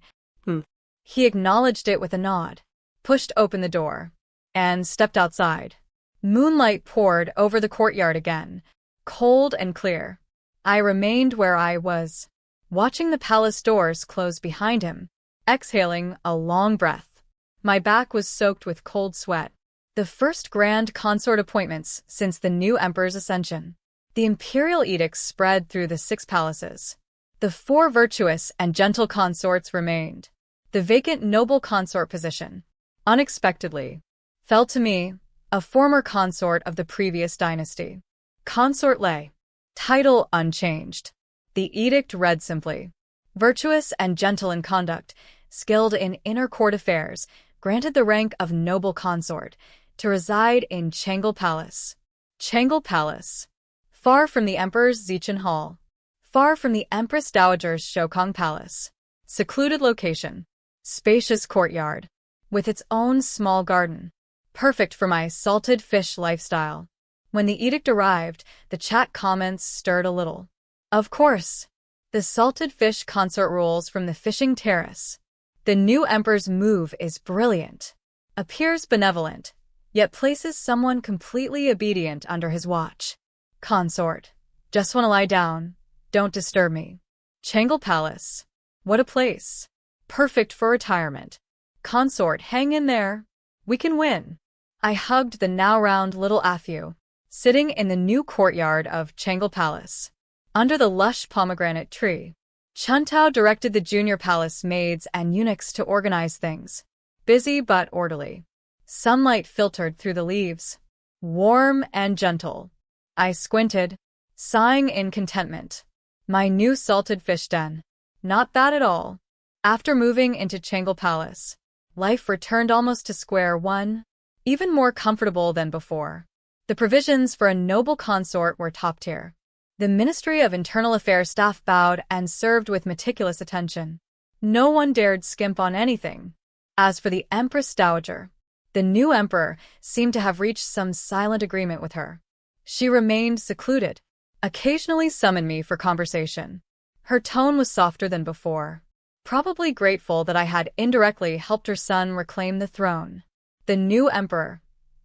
He acknowledged it with a nod, pushed open the door, and stepped outside. Moonlight poured over the courtyard again, cold and clear. I remained where I was, watching the palace doors close behind him, exhaling a long breath. My back was soaked with cold sweat. The first grand consort appointments since the new emperor's ascension. The imperial edicts spread through the 6 palaces. The 4 virtuous and gentle consorts remained. The vacant noble consort position, unexpectedly, fell to me, a former consort of the previous dynasty. Consort Lei. Title unchanged. The edict read simply, "Virtuous and gentle in conduct, skilled in inner court affairs, granted the rank of noble consort, to reside in Changle Palace." Changle Palace. Far from the Emperor's Zichan Hall. Far from the Empress Dowager's Shokong Palace. Secluded location. Spacious courtyard. With its own small garden. Perfect for my salted fish lifestyle. When the edict arrived, the chat comments stirred a little. Of course. The salted fish consort rules from the fishing terrace. The new emperor's move is brilliant. Appears benevolent, yet places someone completely obedient under his watch. Consort. Just want to lie down. Don't disturb me. Changle Palace. What a place. Perfect for retirement. Consort, hang in there. We can win. I hugged the now round little Afu, sitting in the new courtyard of Changle Palace. Under the lush pomegranate tree, Chuntao directed the junior palace maids and eunuchs to organize things. Busy but orderly. Sunlight filtered through the leaves. Warm and gentle. I squinted, sighing in contentment. My new salted fish den. Not bad at all. After moving into Changle Palace, life returned almost to square one, even more comfortable than before. The provisions for a noble consort were top tier. The Ministry of Internal Affairs staff bowed and served with meticulous attention. No one dared skimp on anything. As for the Empress Dowager, the new emperor seemed to have reached some silent agreement with her. She remained secluded, occasionally summoned me for conversation. Her tone was softer than before, probably grateful that I had indirectly helped her son reclaim the throne. The new emperor,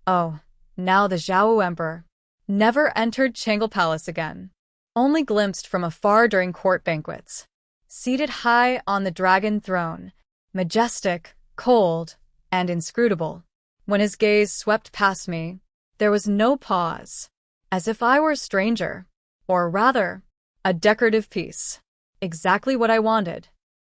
now the Zhao Wu emperor, never entered Changle Palace again. Only glimpsed from afar during court banquets. Seated high on the dragon throne, majestic, cold, and inscrutable. When his gaze swept past me, there was no pause, as if I were a stranger, or rather, a decorative piece. Exactly what I wanted.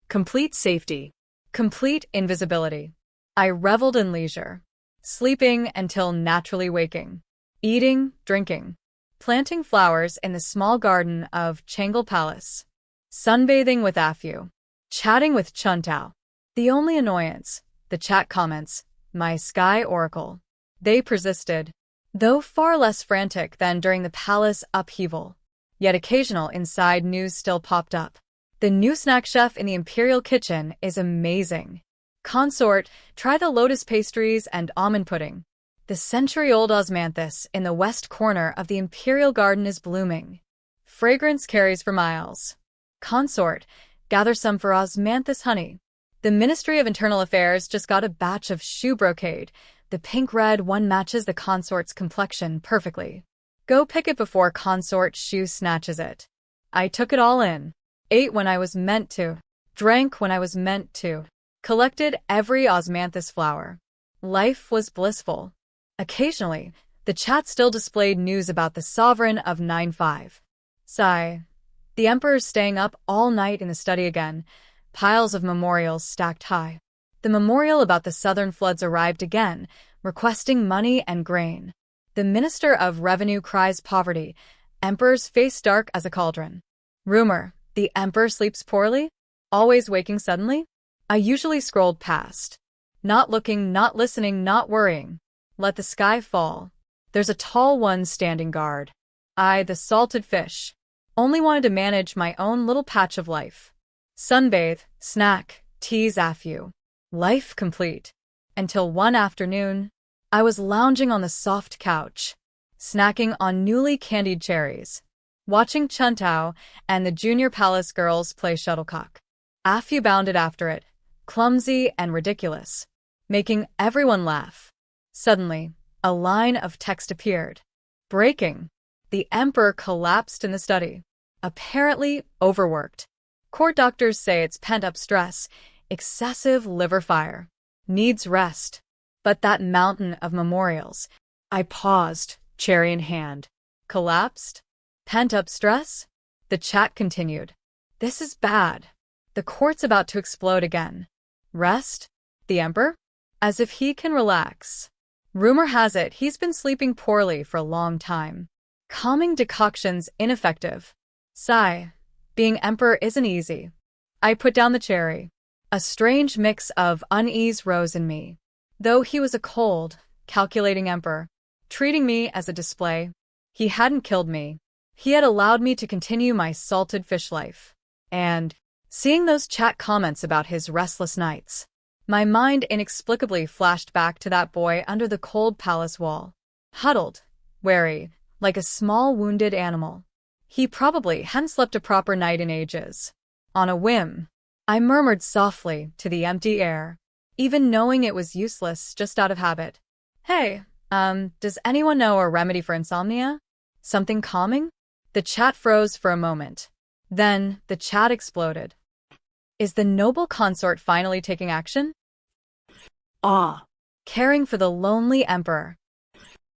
Complete safety. Complete invisibility. I reveled in leisure, sleeping until naturally waking, eating, drinking, planting flowers in the small garden of Changle Palace, sunbathing with Afu, chatting with Chuntao. The only annoyance, the chat comments, my sky oracle. They persisted, though far less frantic than during the palace upheaval. Yet occasional inside news still popped up. The new snack chef in the imperial kitchen is amazing. Consort, try the lotus pastries and almond pudding. The century-old osmanthus in the west corner of the imperial garden is blooming. Fragrance carries for miles. Consort, gather some for osmanthus honey. The Ministry of Internal Affairs just got a batch of shoe brocade. The pink-red one matches the consort's complexion perfectly. Go pick it before consort shoe snatches it. I took it all in. Ate when I was meant to. Drank when I was meant to. Collected every osmanthus flower. Life was blissful. Occasionally, the chat still displayed news about the sovereign of 9-5. Sigh. The emperor's staying up all night in the study again. Piles of memorials stacked high. The memorial about the southern floods arrived again, requesting money and grain. The Minister of Revenue cries poverty. Emperor's face dark as a cauldron. Rumor, the emperor sleeps poorly? Always waking suddenly? I usually scrolled past. Not looking, not listening, not worrying. Let the sky fall. There's a tall one standing guard. I, the salted fish, only wanted to manage my own little patch of life. Sunbathe, snack, tease Afu. Life complete. Until one afternoon, I was lounging on the soft couch, snacking on newly candied cherries, watching Chuntao and the junior palace girls play shuttlecock. Afu bounded after it, clumsy and ridiculous, making everyone laugh. Suddenly, a line of text appeared. Breaking. The emperor collapsed in the study, apparently overworked. Court doctors say it's pent-up stress, excessive liver fire. Needs rest. But that mountain of memorials. I paused, cherry in hand. Collapsed? Pent-up stress? The chat continued. This is bad. The court's about to explode again. Rest? The emperor? As if he can relax. Rumor has it he's been sleeping poorly for a long time. Calming decoctions ineffective. Sigh. Being emperor isn't easy. I put down the cherry. A strange mix of unease rose in me. Though he was a cold, calculating emperor, treating me as a display, he hadn't killed me. He had allowed me to continue my salted fish life. And, seeing those chat comments about his restless nights, my mind inexplicably flashed back to that boy under the cold palace wall. Huddled, wary, like a small wounded animal. He probably hadn't slept a proper night in ages. On a whim, I murmured softly to the empty air, even knowing it was useless just out of habit. Hey, does anyone know a remedy for insomnia? Something calming? The chat froze for a moment. Then, the chat exploded. Is the noble consort finally taking action? Ah. Caring for the lonely emperor.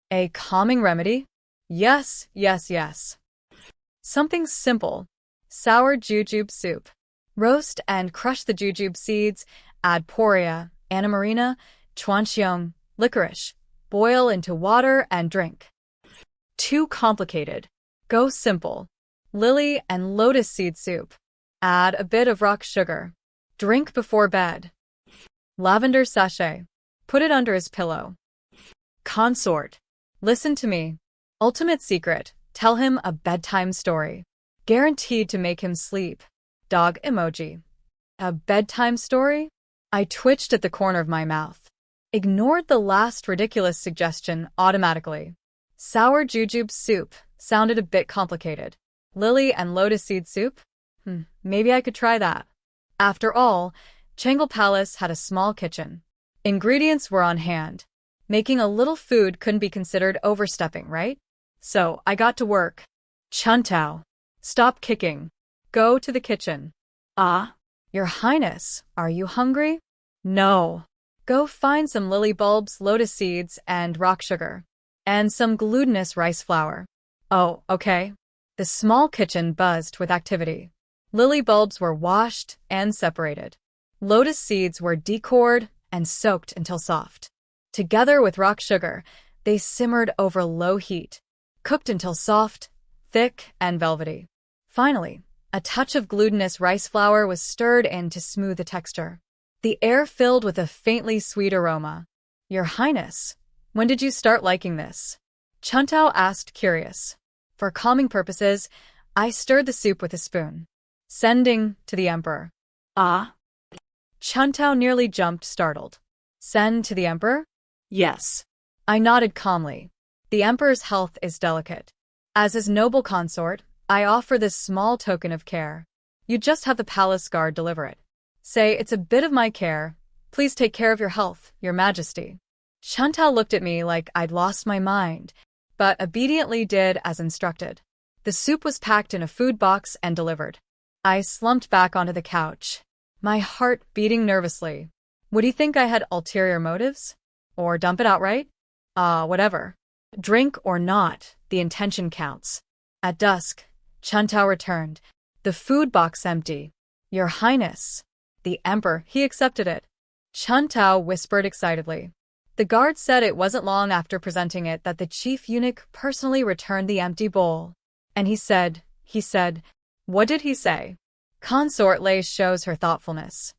A calming remedy? Yes, yes, yes. Something simple. Sour jujube soup. Roast and crush the jujube seeds, add poria, anamarina, chuanxiong, licorice. Boil into water and drink. Too complicated. Go simple. Lily and lotus seed soup. Add a bit of rock sugar. Drink before bed. Lavender sachet. Put it under his pillow. Consort. Listen to me. Ultimate secret. Tell him a bedtime story. Guaranteed to make him sleep. Dog emoji. A bedtime story? I twitched at the corner of my mouth. Ignored the last ridiculous suggestion automatically. Sour jujube soup sounded a bit complicated. Lily and lotus seed soup? Maybe I could try that. After all, Changle Palace had a small kitchen. Ingredients were on hand. Making a little food couldn't be considered overstepping, right? So I got to work. Chuntao, stop kicking. Go to the kitchen. Ah. Your Highness, are you hungry? No. Go find some lily bulbs, lotus seeds, and rock sugar. And some glutinous rice flour. Oh, okay. The small kitchen buzzed with activity. Lily bulbs were washed and separated. Lotus seeds were decored and soaked until soft. Together with rock sugar, they simmered over low heat, cooked until soft, thick, and velvety. Finally, a touch of glutinous rice flour was stirred in to smooth the texture. The air filled with a faintly sweet aroma. Your Highness, when did you start liking this? Chuntao asked, curious. For calming purposes, I stirred the soup with a spoon. Sending to the Emperor. Ah. Chuntao nearly jumped, startled. Send to the Emperor? Yes. I nodded calmly. The Emperor's health is delicate. As his noble consort, I offer this small token of care. You just have the palace guard deliver it. Say, it's a bit of my care. Please take care of your health, your majesty. Chuntao looked at me like I'd lost my mind, but obediently did as instructed. The soup was packed in a food box and delivered. I slumped back onto the couch, my heart beating nervously. Would he think I had ulterior motives? Or dump it outright? Whatever. Drink or not, the intention counts. At dusk, Chuntao returned, the food box empty. Your Highness. The Emperor, he accepted it. Chuntao whispered excitedly. The guard said it wasn't long after presenting it that the chief eunuch personally returned the empty bowl. And he said, what did he say? Consort Lei shows her thoughtfulness.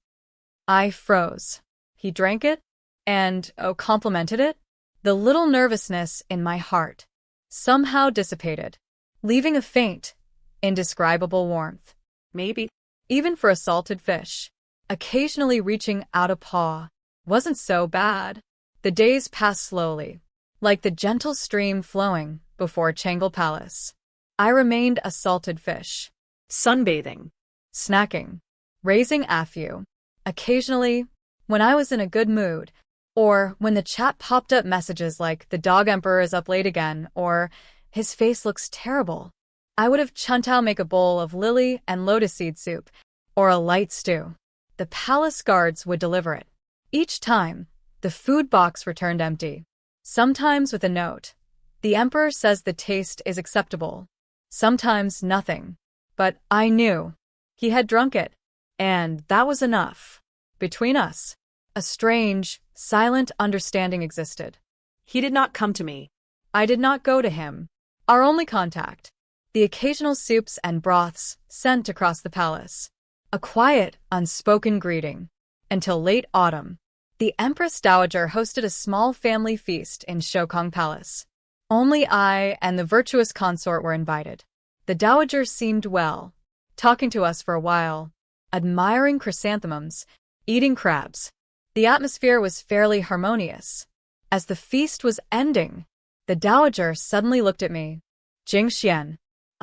I froze. He drank it? And, complimented it? The little nervousness in my heart somehow dissipated, leaving a faint, indescribable warmth. Maybe. Even for a salted fish, occasionally reaching out a paw wasn't so bad. The days passed slowly, like the gentle stream flowing before Changle Palace. I remained a salted fish. Sunbathing. Snacking. Raising Afu. Occasionally, when I was in a good mood, or when the chat popped up messages like the dog emperor is up late again, or his face looks terrible, I would have Chuntao make a bowl of lily and lotus seed soup, or a light stew. The palace guards would deliver it. Each time, the food box returned empty. Sometimes with a note. The emperor says the taste is acceptable. Sometimes nothing. But I knew. He had drunk it. And that was enough. Between us, a strange, silent understanding existed. He did not come to me. I did not go to him. Our only contact. The occasional soups and broths sent across the palace. A quiet, unspoken greeting. Until late autumn, the Empress Dowager hosted a small family feast in Shokong Palace. Only I and the virtuous consort were invited. The Dowager seemed well, talking to us for a while, admiring chrysanthemums, eating crabs. The atmosphere was fairly harmonious. As the feast was ending, the Dowager suddenly looked at me. Jingxuan,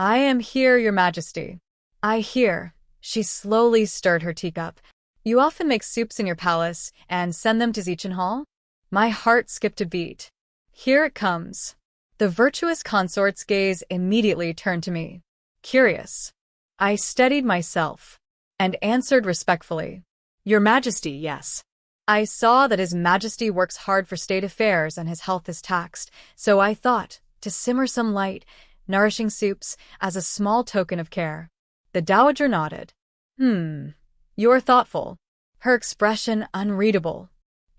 I am here, Your Majesty. I hear. She slowly stirred her teacup. You often make soups in your palace and send them to Zichenhall? My heart skipped a beat. Here it comes. The virtuous consort's gaze immediately turned to me. Curious. I steadied myself and answered respectfully. Your Majesty, yes. I saw that His Majesty works hard for state affairs and his health is taxed, so I thought to simmer some light, nourishing soups as a small token of care. The dowager nodded. You're thoughtful. Her expression unreadable.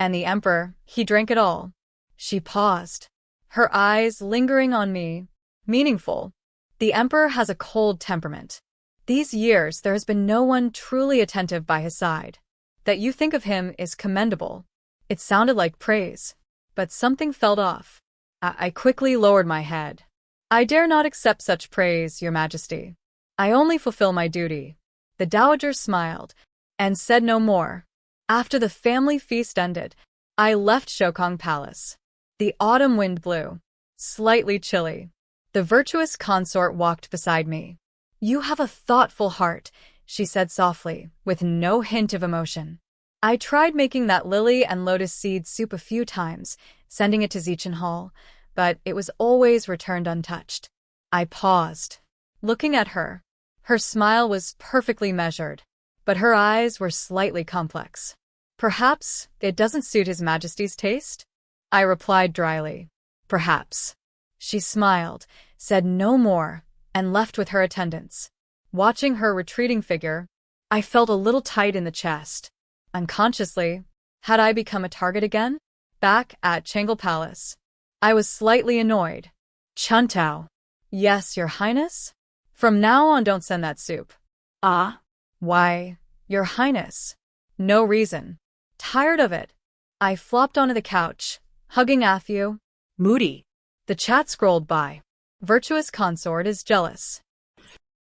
And the emperor, he drank it all. She paused, her eyes lingering on me. Meaningful. The emperor has a cold temperament. These years there has been no one truly attentive by his side. That you think of him is commendable. It sounded like praise, but something felt off. I quickly lowered my head. I dare not accept such praise, Your Majesty. I only fulfill my duty. The dowager smiled and said no more. After the family feast ended, I left Shokong Palace. The autumn wind blew, slightly chilly. The virtuous consort walked beside me. You have a thoughtful heart, she said softly, with no hint of emotion. I tried making that lily and lotus seed soup a few times, sending it to Zichenhall, but it was always returned untouched. I paused, looking at her. Her smile was perfectly measured, but her eyes were slightly complex. Perhaps it doesn't suit His Majesty's taste? I replied dryly. Perhaps. She smiled, said no more, and left with her attendants. Watching her retreating figure, I felt a little tight in the chest. Unconsciously, had I become a target again? Back at Changle Palace, I was slightly annoyed. Chuntao. Yes, Your Highness? From now on, don't send that soup. Ah? Why, Your Highness. No reason. Tired of it. I flopped onto the couch, hugging Afyu. Moody. The chat scrolled by. Virtuous consort is jealous.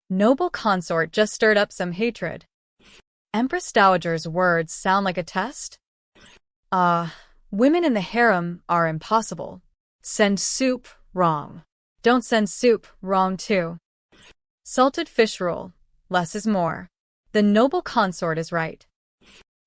Noble consort just stirred up some hatred. Empress Dowager's words sound like a test? Women in the harem are impossible. Send soup, wrong. Don't send soup, wrong too. Salted fish roll, less is more. The noble consort is right.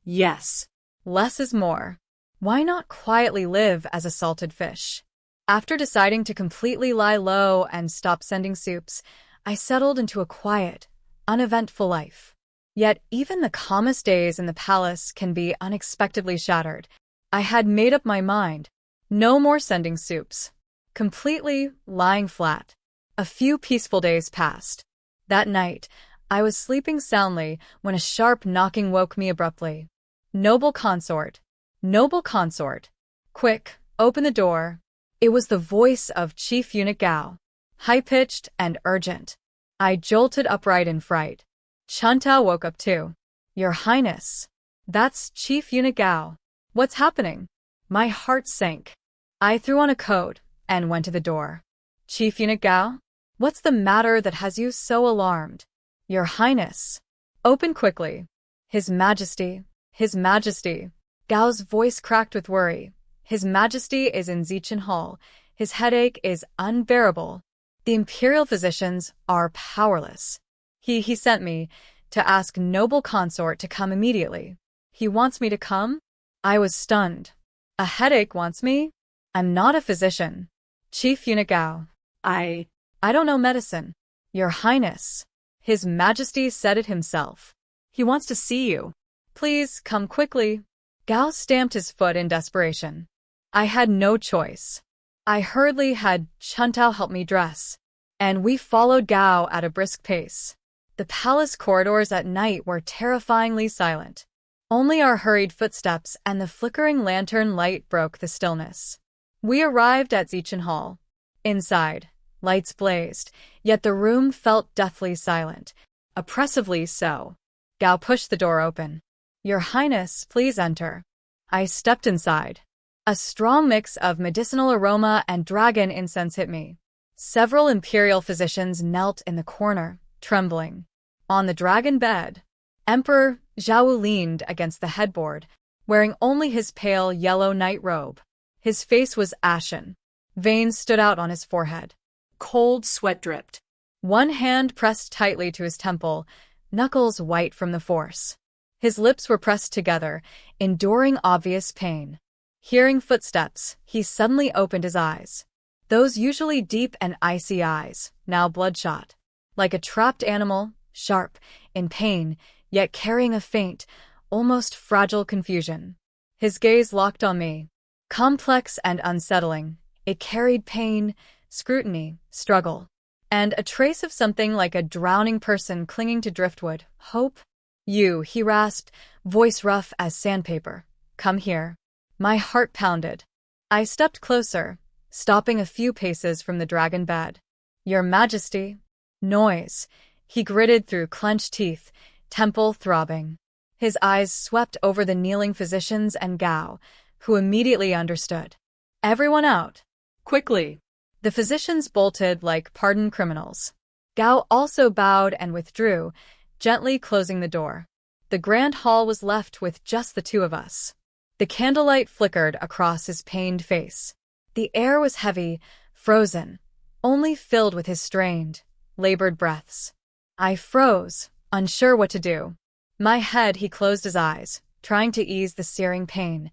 Yes. Less is more. Why not quietly live as a salted fish? After deciding to completely lie low and stop sending soups, I settled into a quiet, uneventful life. Yet even the calmest days in the palace can be unexpectedly shattered. I had made up my mind. No more sending soups. Completely lying flat. A few peaceful days passed. That night, I was sleeping soundly when a sharp knocking woke me abruptly. Noble consort. Noble consort. Quick, open the door. It was the voice of Chief Eunuch Gao. High-pitched and urgent. I jolted upright in fright. Chuntao woke up too. Your Highness. That's Chief Eunuch Gao. What's happening? My heart sank. I threw on a coat and went to the door. Chief Eunuch Gao? What's the matter that has you so alarmed? Your Highness. Open quickly. His Majesty. His Majesty. Gao's voice cracked with worry. His Majesty is in Zichenhall. His headache is unbearable. The imperial physicians are powerless. He sent me to ask noble consort to come immediately. He wants me to come? I was stunned. A headache wants me? I'm not a physician. Chief Eunuch Gao. I don't know medicine. Your Highness. His Majesty said it himself. He wants to see you. Please come quickly. Gao stamped his foot in desperation. I had no choice. I hurriedly had Chuntao help me dress, and we followed Gao at a brisk pace. The palace corridors at night were terrifyingly silent. Only our hurried footsteps and the flickering lantern light broke the stillness. We arrived at Zichenhall. Inside, lights blazed, yet the room felt deathly silent, oppressively so. Gao pushed the door open. Your Highness, please enter. I stepped inside. A strong mix of medicinal aroma and dragon incense hit me. Several imperial physicians knelt in the corner, trembling. On the dragon bed, Emperor Zhao Wu leaned against the headboard, wearing only his pale yellow night robe. His face was ashen. Veins stood out on his forehead. Cold sweat dripped. one hand pressed tightly to his temple, knuckles white from the force. His lips were pressed together, enduring obvious pain. Hearing footsteps, he suddenly opened his eyes. Those usually deep and icy eyes, now bloodshot. Like a trapped animal, sharp, in pain, yet carrying a faint, almost fragile confusion. His gaze locked on me. Complex and unsettling, it carried pain, scrutiny, struggle, and a trace of something like a drowning person clinging to driftwood. Hope? You, he rasped, voice rough as sandpaper. Come here. My heart pounded. I stepped closer, stopping a few paces from the dragon bed. Your Majesty. Noise. He gritted through clenched teeth, temple throbbing. His eyes swept over the kneeling physicians and Gao, who immediately understood. Everyone out. Quickly. The physicians bolted like pardoned criminals. Gao also bowed and withdrew, gently closing the door. The grand hall was left with just the two of us. The candlelight flickered across his pained face. The air was heavy, frozen, only filled with his strained, labored breaths. I froze, unsure what to do. My head, he closed his eyes, trying to ease the searing pain.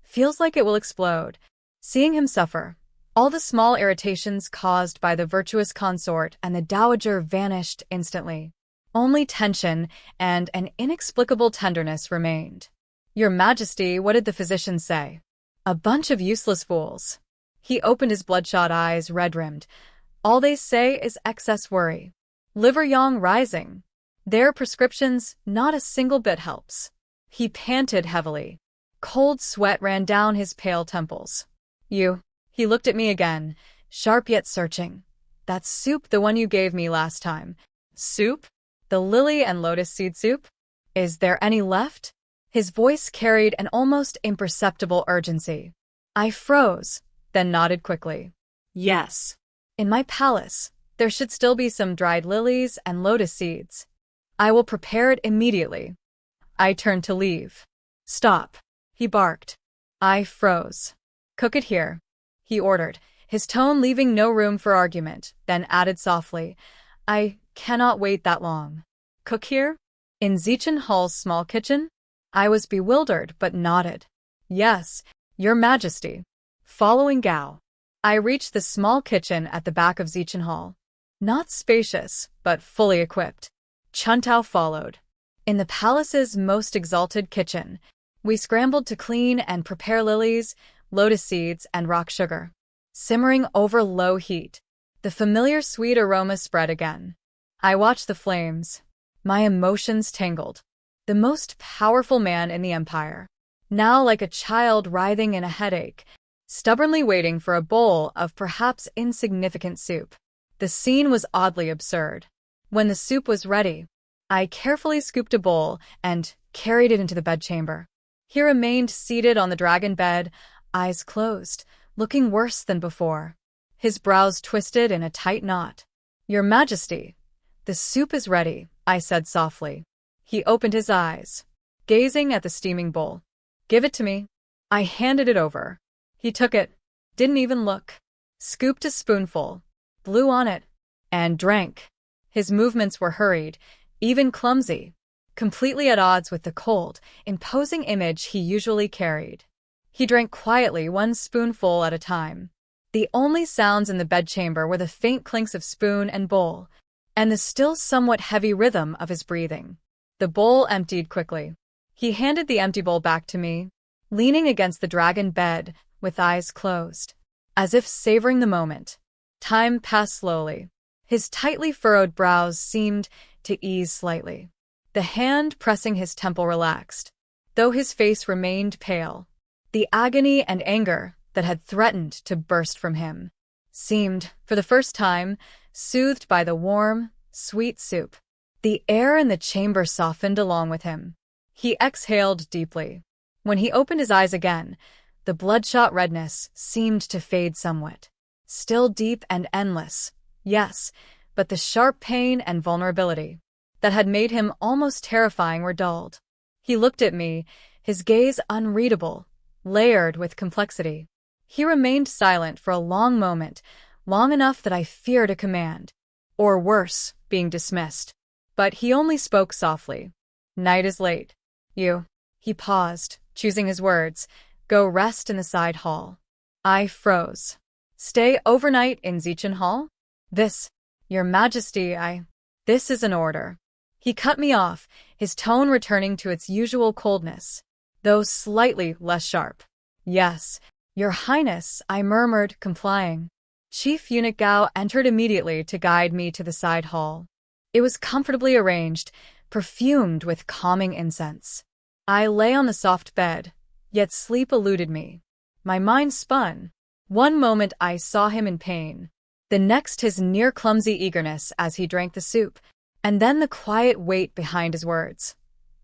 Feels like it will explode. Seeing him suffer, all the small irritations caused by the virtuous consort and the dowager vanished instantly. Only tension and an inexplicable tenderness remained. Your Majesty, what did the physician say? A bunch of useless fools. He opened his bloodshot eyes, red-rimmed. All they say is excess worry. Liver yang rising. Their prescriptions, not a single bit helps. He panted heavily. Cold sweat ran down his pale temples. You. He looked at me again, sharp yet searching. That soup, the one you gave me last time. Soup? The lily and lotus seed soup? Is there any left? His voice carried an almost imperceptible urgency. I froze, then nodded quickly. Yes. In my palace, there should still be some dried lilies and lotus seeds. I will prepare it immediately. I turned to leave. Stop, he barked. I froze. Cook it here, he ordered, his tone leaving no room for argument, then added softly, I cannot wait that long. Cook here? In Zichan Hall's small kitchen? I was bewildered but nodded. Yes, Your Majesty. Following Gao, I reached the small kitchen at the back of Zichan Hall. Not spacious, but fully equipped. Chuntao followed. In the palace's most exalted kitchen, we scrambled to clean and prepare lilies, lotus seeds, and rock sugar. Simmering over low heat, the familiar sweet aroma spread again. I watched the flames. My emotions tangled. The most powerful man in the empire, now like a child writhing in a headache, stubbornly waiting for a bowl of perhaps insignificant soup. The scene was oddly absurd. When the soup was ready, I carefully scooped a bowl and carried it into the bedchamber. He remained seated on the dragon bed, eyes closed, looking worse than before. His brows twisted in a tight knot. Your Majesty, the soup is ready, I said softly. He opened his eyes, gazing at the steaming bowl. Give it to me. I handed it over. He took it, didn't even look, scooped a spoonful, blew on it, and drank. His movements were hurried, even clumsy, completely at odds with the cold, imposing image he usually carried. He drank quietly, one spoonful at a time. The only sounds in the bedchamber were the faint clinks of spoon and bowl, and the still somewhat heavy rhythm of his breathing. The bowl emptied quickly. He handed the empty bowl back to me, leaning against the dragon bed, with eyes closed, as if savoring the moment. Time passed slowly. His tightly furrowed brows seemed to ease slightly. The hand pressing his temple relaxed, though his face remained pale. The agony and anger that had threatened to burst from him seemed, for the first time, soothed by the warm, sweet soup. The air in the chamber softened along with him. He exhaled deeply. When he opened his eyes again, the bloodshot redness seemed to fade somewhat. Still deep and endless, yes, but the sharp pain and vulnerability that had made him almost terrifying were dulled. He looked at me, his gaze unreadable, layered with complexity. He remained silent for a long moment, long enough that I feared a command. or worse, being dismissed. But he only spoke softly. Night is late. You. He paused, choosing his words. Go rest in the side hall. I froze. Stay overnight in Zichin Hall? This. Your Majesty, This is an order. He cut me off, his tone returning to its usual coldness, though slightly less sharp. Yes, Your Highness, I murmured, complying. Chief Eunuch Gao entered immediately to guide me to the side hall. It was comfortably arranged, perfumed with calming incense. I lay on the soft bed, yet sleep eluded me. My mind spun. One moment I saw him in pain, the next his near-clumsy eagerness as he drank the soup, and then the quiet weight behind his words.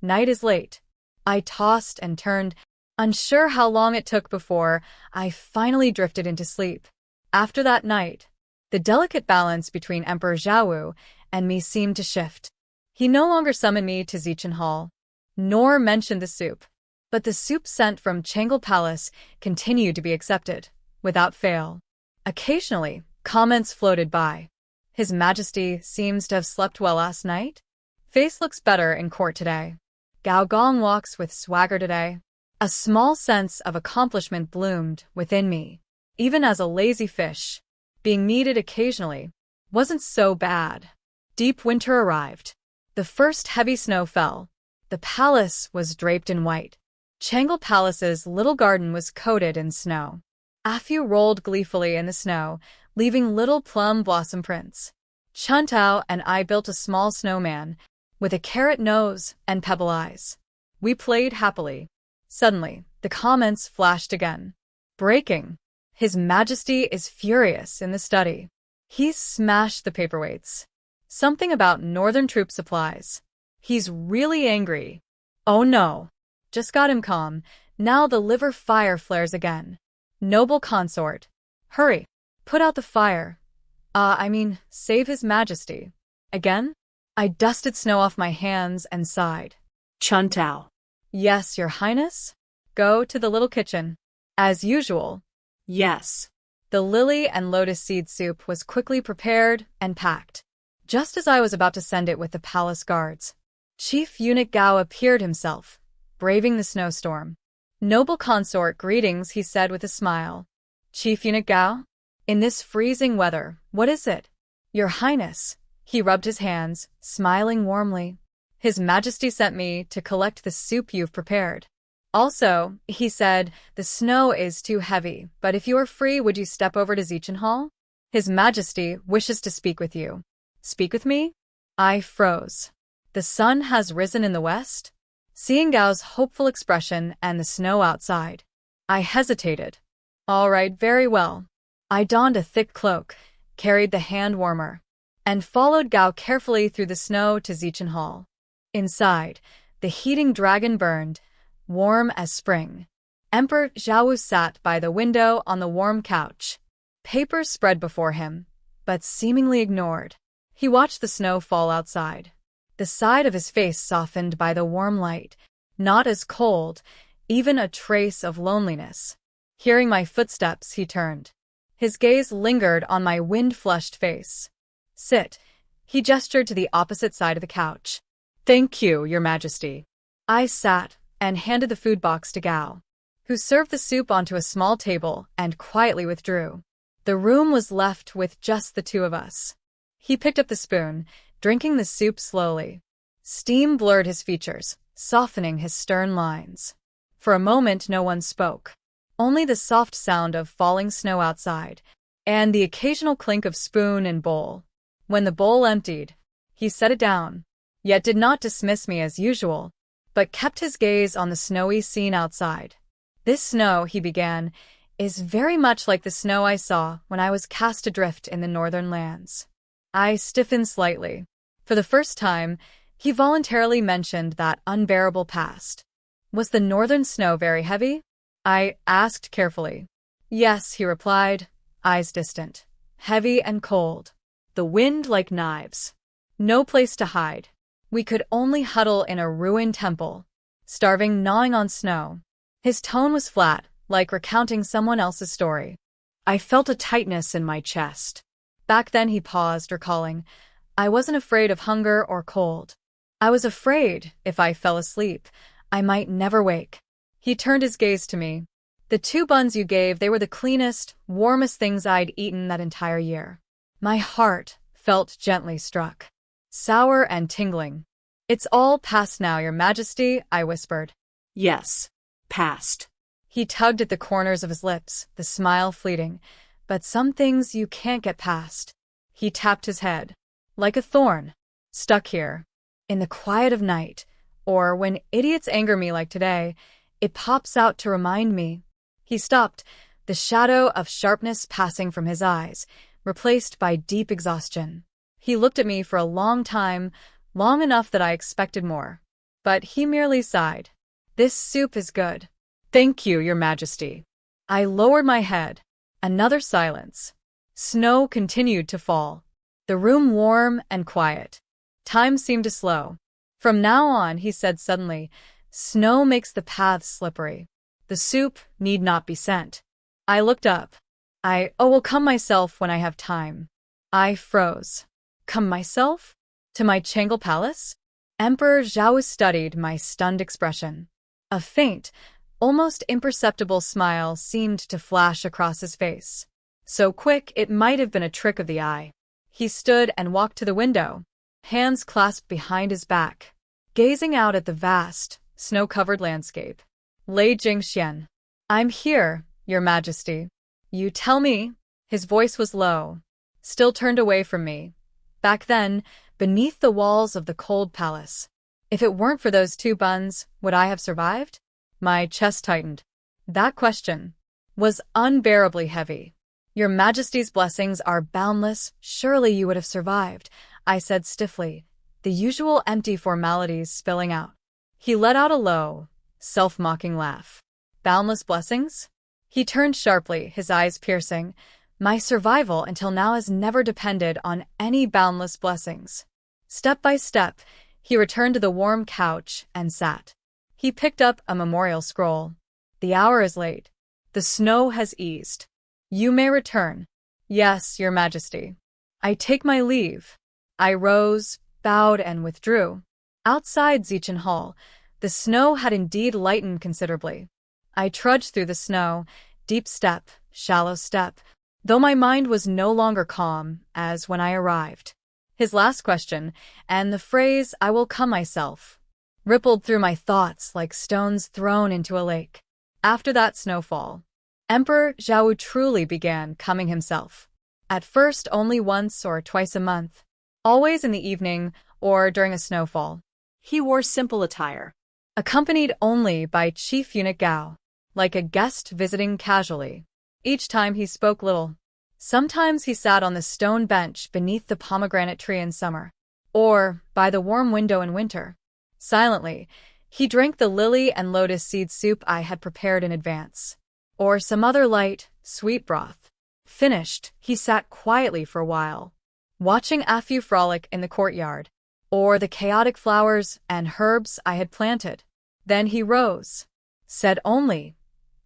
Night is late. I tossed and turned, unsure how long it took before I finally drifted into sleep. After that night, the delicate balance between Emperor Zhao Wu and me seemed to shift. He no longer summoned me to Zichin Hall, nor mentioned the soup. But the soup sent from Changle Palace continued to be accepted, without fail. Occasionally, comments floated by. His Majesty seems to have slept well last night. Face looks better in court today. Gao Gong walks with swagger today. A small sense of accomplishment bloomed within me. Even as a lazy fish, being meted occasionally wasn't so bad. Deep winter arrived. The first heavy snow fell. The palace was draped in white. Changle Palace's little garden was coated in snow. Afu rolled gleefully in the snow, leaving little plum blossom prints. Chuntao and I built a small snowman, with a carrot nose and pebble eyes. We played happily. Suddenly, the comments flashed again. Breaking. His Majesty is furious in the study. He's smashed the paperweights. Something about northern troop supplies. He's really angry. Oh no. Just got him calm. Now the liver fire flares again. Noble consort. Hurry. Put out the fire. Save His Majesty. Again? I dusted snow off my hands and sighed. Chuntao. Yes, Your Highness? Go to the little kitchen. As usual. Yes. The lily and lotus seed soup was quickly prepared and packed, just as I was about to send it with the palace guards. Chief Eunuch Gao appeared himself, braving the snowstorm. Noble consort, greetings, he said with a smile. Chief Eunuch Gao? In this freezing weather, what is it? Your Highness. He rubbed his hands, smiling warmly. His Majesty sent me to collect the soup you've prepared. Also, he said, the snow is too heavy, but if you are free, would you step over to Zichin Hall? His Majesty wishes to speak with you. Speak with me? I froze. The sun has risen in the west? Seeing Gao's hopeful expression and the snow outside, I hesitated. All right, very well. I donned a thick cloak, carried the hand warmer, and followed Gao carefully through the snow to Zichin Hall. Inside, the heating dragon burned, warm as spring. Emperor Zhao Wu sat by the window on the warm couch. Papers spread before him, but seemingly ignored. He watched the snow fall outside. The side of his face softened by the warm light, not as cold, even a trace of loneliness. Hearing my footsteps, he turned. His gaze lingered on my wind-flushed face. Sit. He gestured to the opposite side of the couch. Thank you, Your Majesty. I sat and handed the food box to Gao, who served the soup onto a small table and quietly withdrew. The room was left with just the two of us. He picked up the spoon, drinking the soup slowly. Steam blurred his features, softening his stern lines. For a moment, no one spoke. Only the soft sound of falling snow outside, and the occasional clink of spoon and bowl. When the bowl emptied, he set it down, yet did not dismiss me as usual, but kept his gaze on the snowy scene outside. This snow, he began, is very much like the snow I saw when I was cast adrift in the northern lands. I stiffened slightly. For the first time, he voluntarily mentioned that unbearable past. Was the northern snow very heavy? I asked carefully. Yes, he replied, eyes distant. Heavy and cold. The wind like knives. No place to hide. We could only huddle in a ruined temple, starving, gnawing on snow. His tone was flat, like recounting someone else's story. I felt a tightness in my chest. Back then, he paused, recalling, I wasn't afraid of hunger or cold. I was afraid, if I fell asleep, I might never wake. He turned his gaze to me. The 2 buns you gave, they were the cleanest, warmest things I'd eaten that entire year. My heart felt gently struck. Sour and tingling. It's all past now, Your Majesty, I whispered. Yes, past. He tugged at the corners of his lips, the smile fleeting. But some things you can't get past. He tapped his head. Like a thorn. Stuck here. In the quiet of night, or when idiots anger me like today, it pops out to remind me. He stopped, the shadow of sharpness passing from his eyes, replaced by deep exhaustion. He looked at me for a long time, long enough that I expected more. But he merely sighed. This soup is good. Thank you, Your Majesty. I lowered my head. Another silence. Snow continued to fall. The room warm and quiet. Time seemed to slow. From now on, he said suddenly, snow makes the paths slippery. The soup need not be sent. I looked up. I will come myself when I have time. I froze. Come myself? To my Changle Palace? Emperor Zhao Wu studied my stunned expression. A faint, almost imperceptible smile seemed to flash across his face. So quick it might have been a trick of the eye. He stood and walked to the window, hands clasped behind his back, gazing out at the vast, snow-covered landscape. Lei Jingxuan. I'm here, Your Majesty. You tell me. His voice was low, still turned away from me. Back then, beneath the walls of the cold palace. If it weren't for those 2 buns, would I have survived? My chest tightened. That question was unbearably heavy. Your Majesty's blessings are boundless. Surely you would have survived, I said stiffly, the usual empty formalities spilling out. He let out a low, self-mocking laugh. Boundless blessings? He turned sharply, his eyes piercing. My survival until now has never depended on any boundless blessings. Step by step, he returned to the warm couch and sat. He picked up a memorial scroll. The hour is late. The snow has eased. You may return. Yes, Your Majesty. I take my leave. I rose, bowed, and withdrew. Outside Zichan Hall, the snow had indeed lightened considerably. I trudged through the snow, deep step, shallow step, though my mind was no longer calm as when I arrived. His last question, and the phrase, I will come myself, rippled through my thoughts like stones thrown into a lake. After that snowfall, Emperor Zhao Wu truly began coming himself. At first only once or twice a month, always in the evening or during a snowfall. He wore simple attire, accompanied only by Chief Eunuch Gao, like a guest visiting casually. Each time he spoke little. Sometimes he sat on the stone bench beneath the pomegranate tree in summer, or by the warm window in winter. Silently, he drank the lily and lotus seed soup I had prepared in advance, or some other light, sweet broth. Finished, he sat quietly for a while, watching Afu frolic in the courtyard, or the chaotic flowers and herbs I had planted. Then he rose, said only,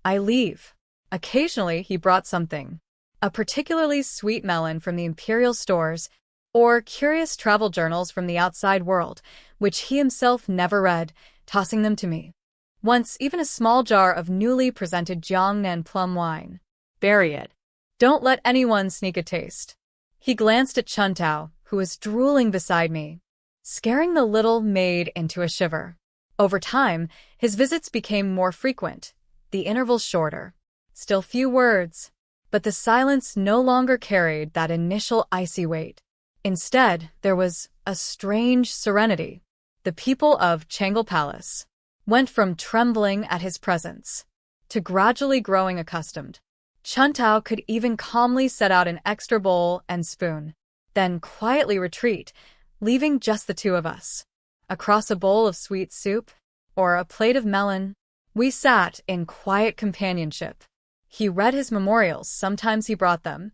I leave. Occasionally he brought something, a particularly sweet melon from the imperial stores, or curious travel journals from the outside world, which he himself never read, tossing them to me. Once even a small jar of newly presented Jiangnan plum wine. Bury it. Don't let anyone sneak a taste. He glanced at Chuntao, who was drooling beside me, scaring the little maid into a shiver. Over time, his visits became more frequent, the intervals shorter. Still few words, but the silence no longer carried that initial icy weight. Instead, there was a strange serenity. The people of Changle Palace went from trembling at his presence to gradually growing accustomed. Chuntao could even calmly set out an extra bowl and spoon, then quietly retreat, leaving just the 2 of us. Across a bowl of sweet soup, or a plate of melon, we sat in quiet companionship. He read his memorials, sometimes he brought them.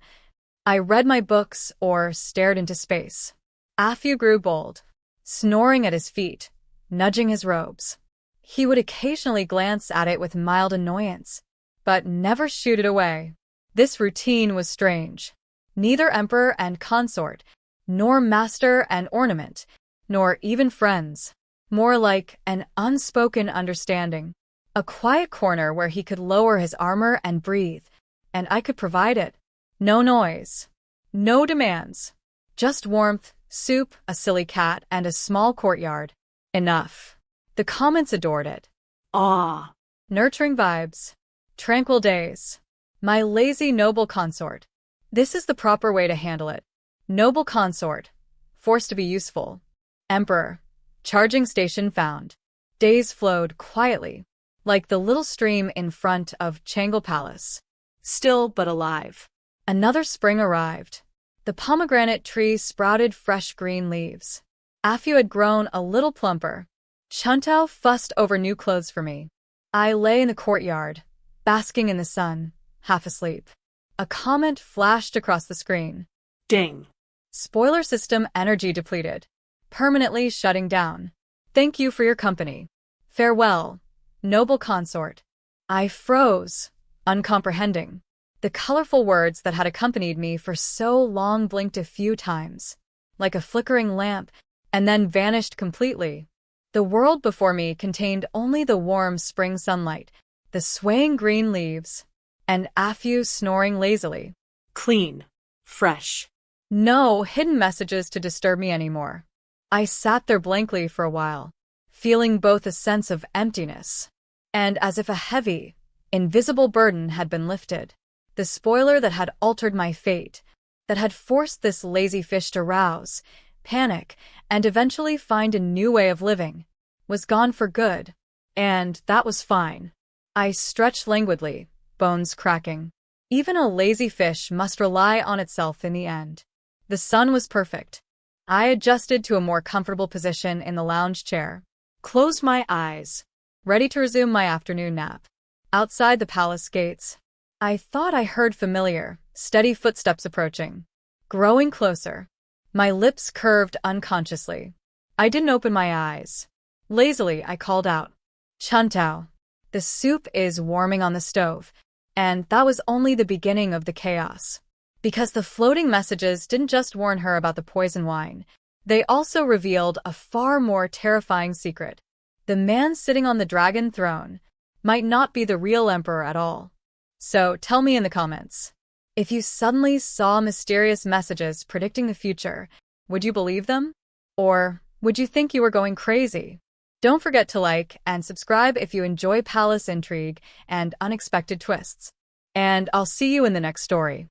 I read my books or stared into space. Afu grew bold, snoring at his feet, nudging his robes. He would occasionally glance at it with mild annoyance, but never shooed it away. This routine was strange. Neither emperor and consort nor master and ornament, nor even friends. More like an unspoken understanding. A quiet corner where he could lower his armor and breathe, and I could provide it. No noise. No demands. Just warmth, soup, a silly cat, and a small courtyard. Enough. The comments adored it. Ah. Nurturing vibes. Tranquil days. My lazy noble consort. This is the proper way to handle it. Noble consort. Forced to be useful. Emperor. Charging station found. Days flowed quietly, like the little stream in front of Changle Palace. Still but alive. Another spring arrived. The pomegranate tree sprouted fresh green leaves. Afu had grown a little plumper. Chuntao fussed over new clothes for me. I lay in the courtyard, basking in the sun, half asleep. A comment flashed across the screen. Ding. Spoiler system energy depleted. Permanently shutting down. Thank you for your company. Farewell, noble consort. I froze, uncomprehending. The colorful words that had accompanied me for so long blinked a few times, like a flickering lamp, and then vanished completely. The world before me contained only the warm spring sunlight, the swaying green leaves, and Afu snoring lazily. Clean. Fresh. No hidden messages to disturb me anymore. I sat there blankly for a while, feeling both a sense of emptiness and as if a heavy, invisible burden had been lifted. The spoiler that had altered my fate, that had forced this lazy fish to rouse, panic, and eventually find a new way of living, was gone for good, and that was fine. I stretched languidly, bones cracking. Even a lazy fish must rely on itself in the end. The sun was perfect. I adjusted to a more comfortable position in the lounge chair, closed my eyes, ready to resume my afternoon nap. Outside the palace gates, I thought I heard familiar, steady footsteps approaching, growing closer. My lips curved unconsciously. I didn't open my eyes. Lazily, I called out, Chuntao. The soup is warming on the stove, and that was only the beginning of the chaos. Because the floating messages didn't just warn her about the poison wine, they also revealed a far more terrifying secret. The man sitting on the dragon throne might not be the real emperor at all. So tell me in the comments. If you suddenly saw mysterious messages predicting the future, would you believe them? Or would you think you were going crazy? Don't forget to like and subscribe if you enjoy palace intrigue and unexpected twists. And I'll see you in the next story.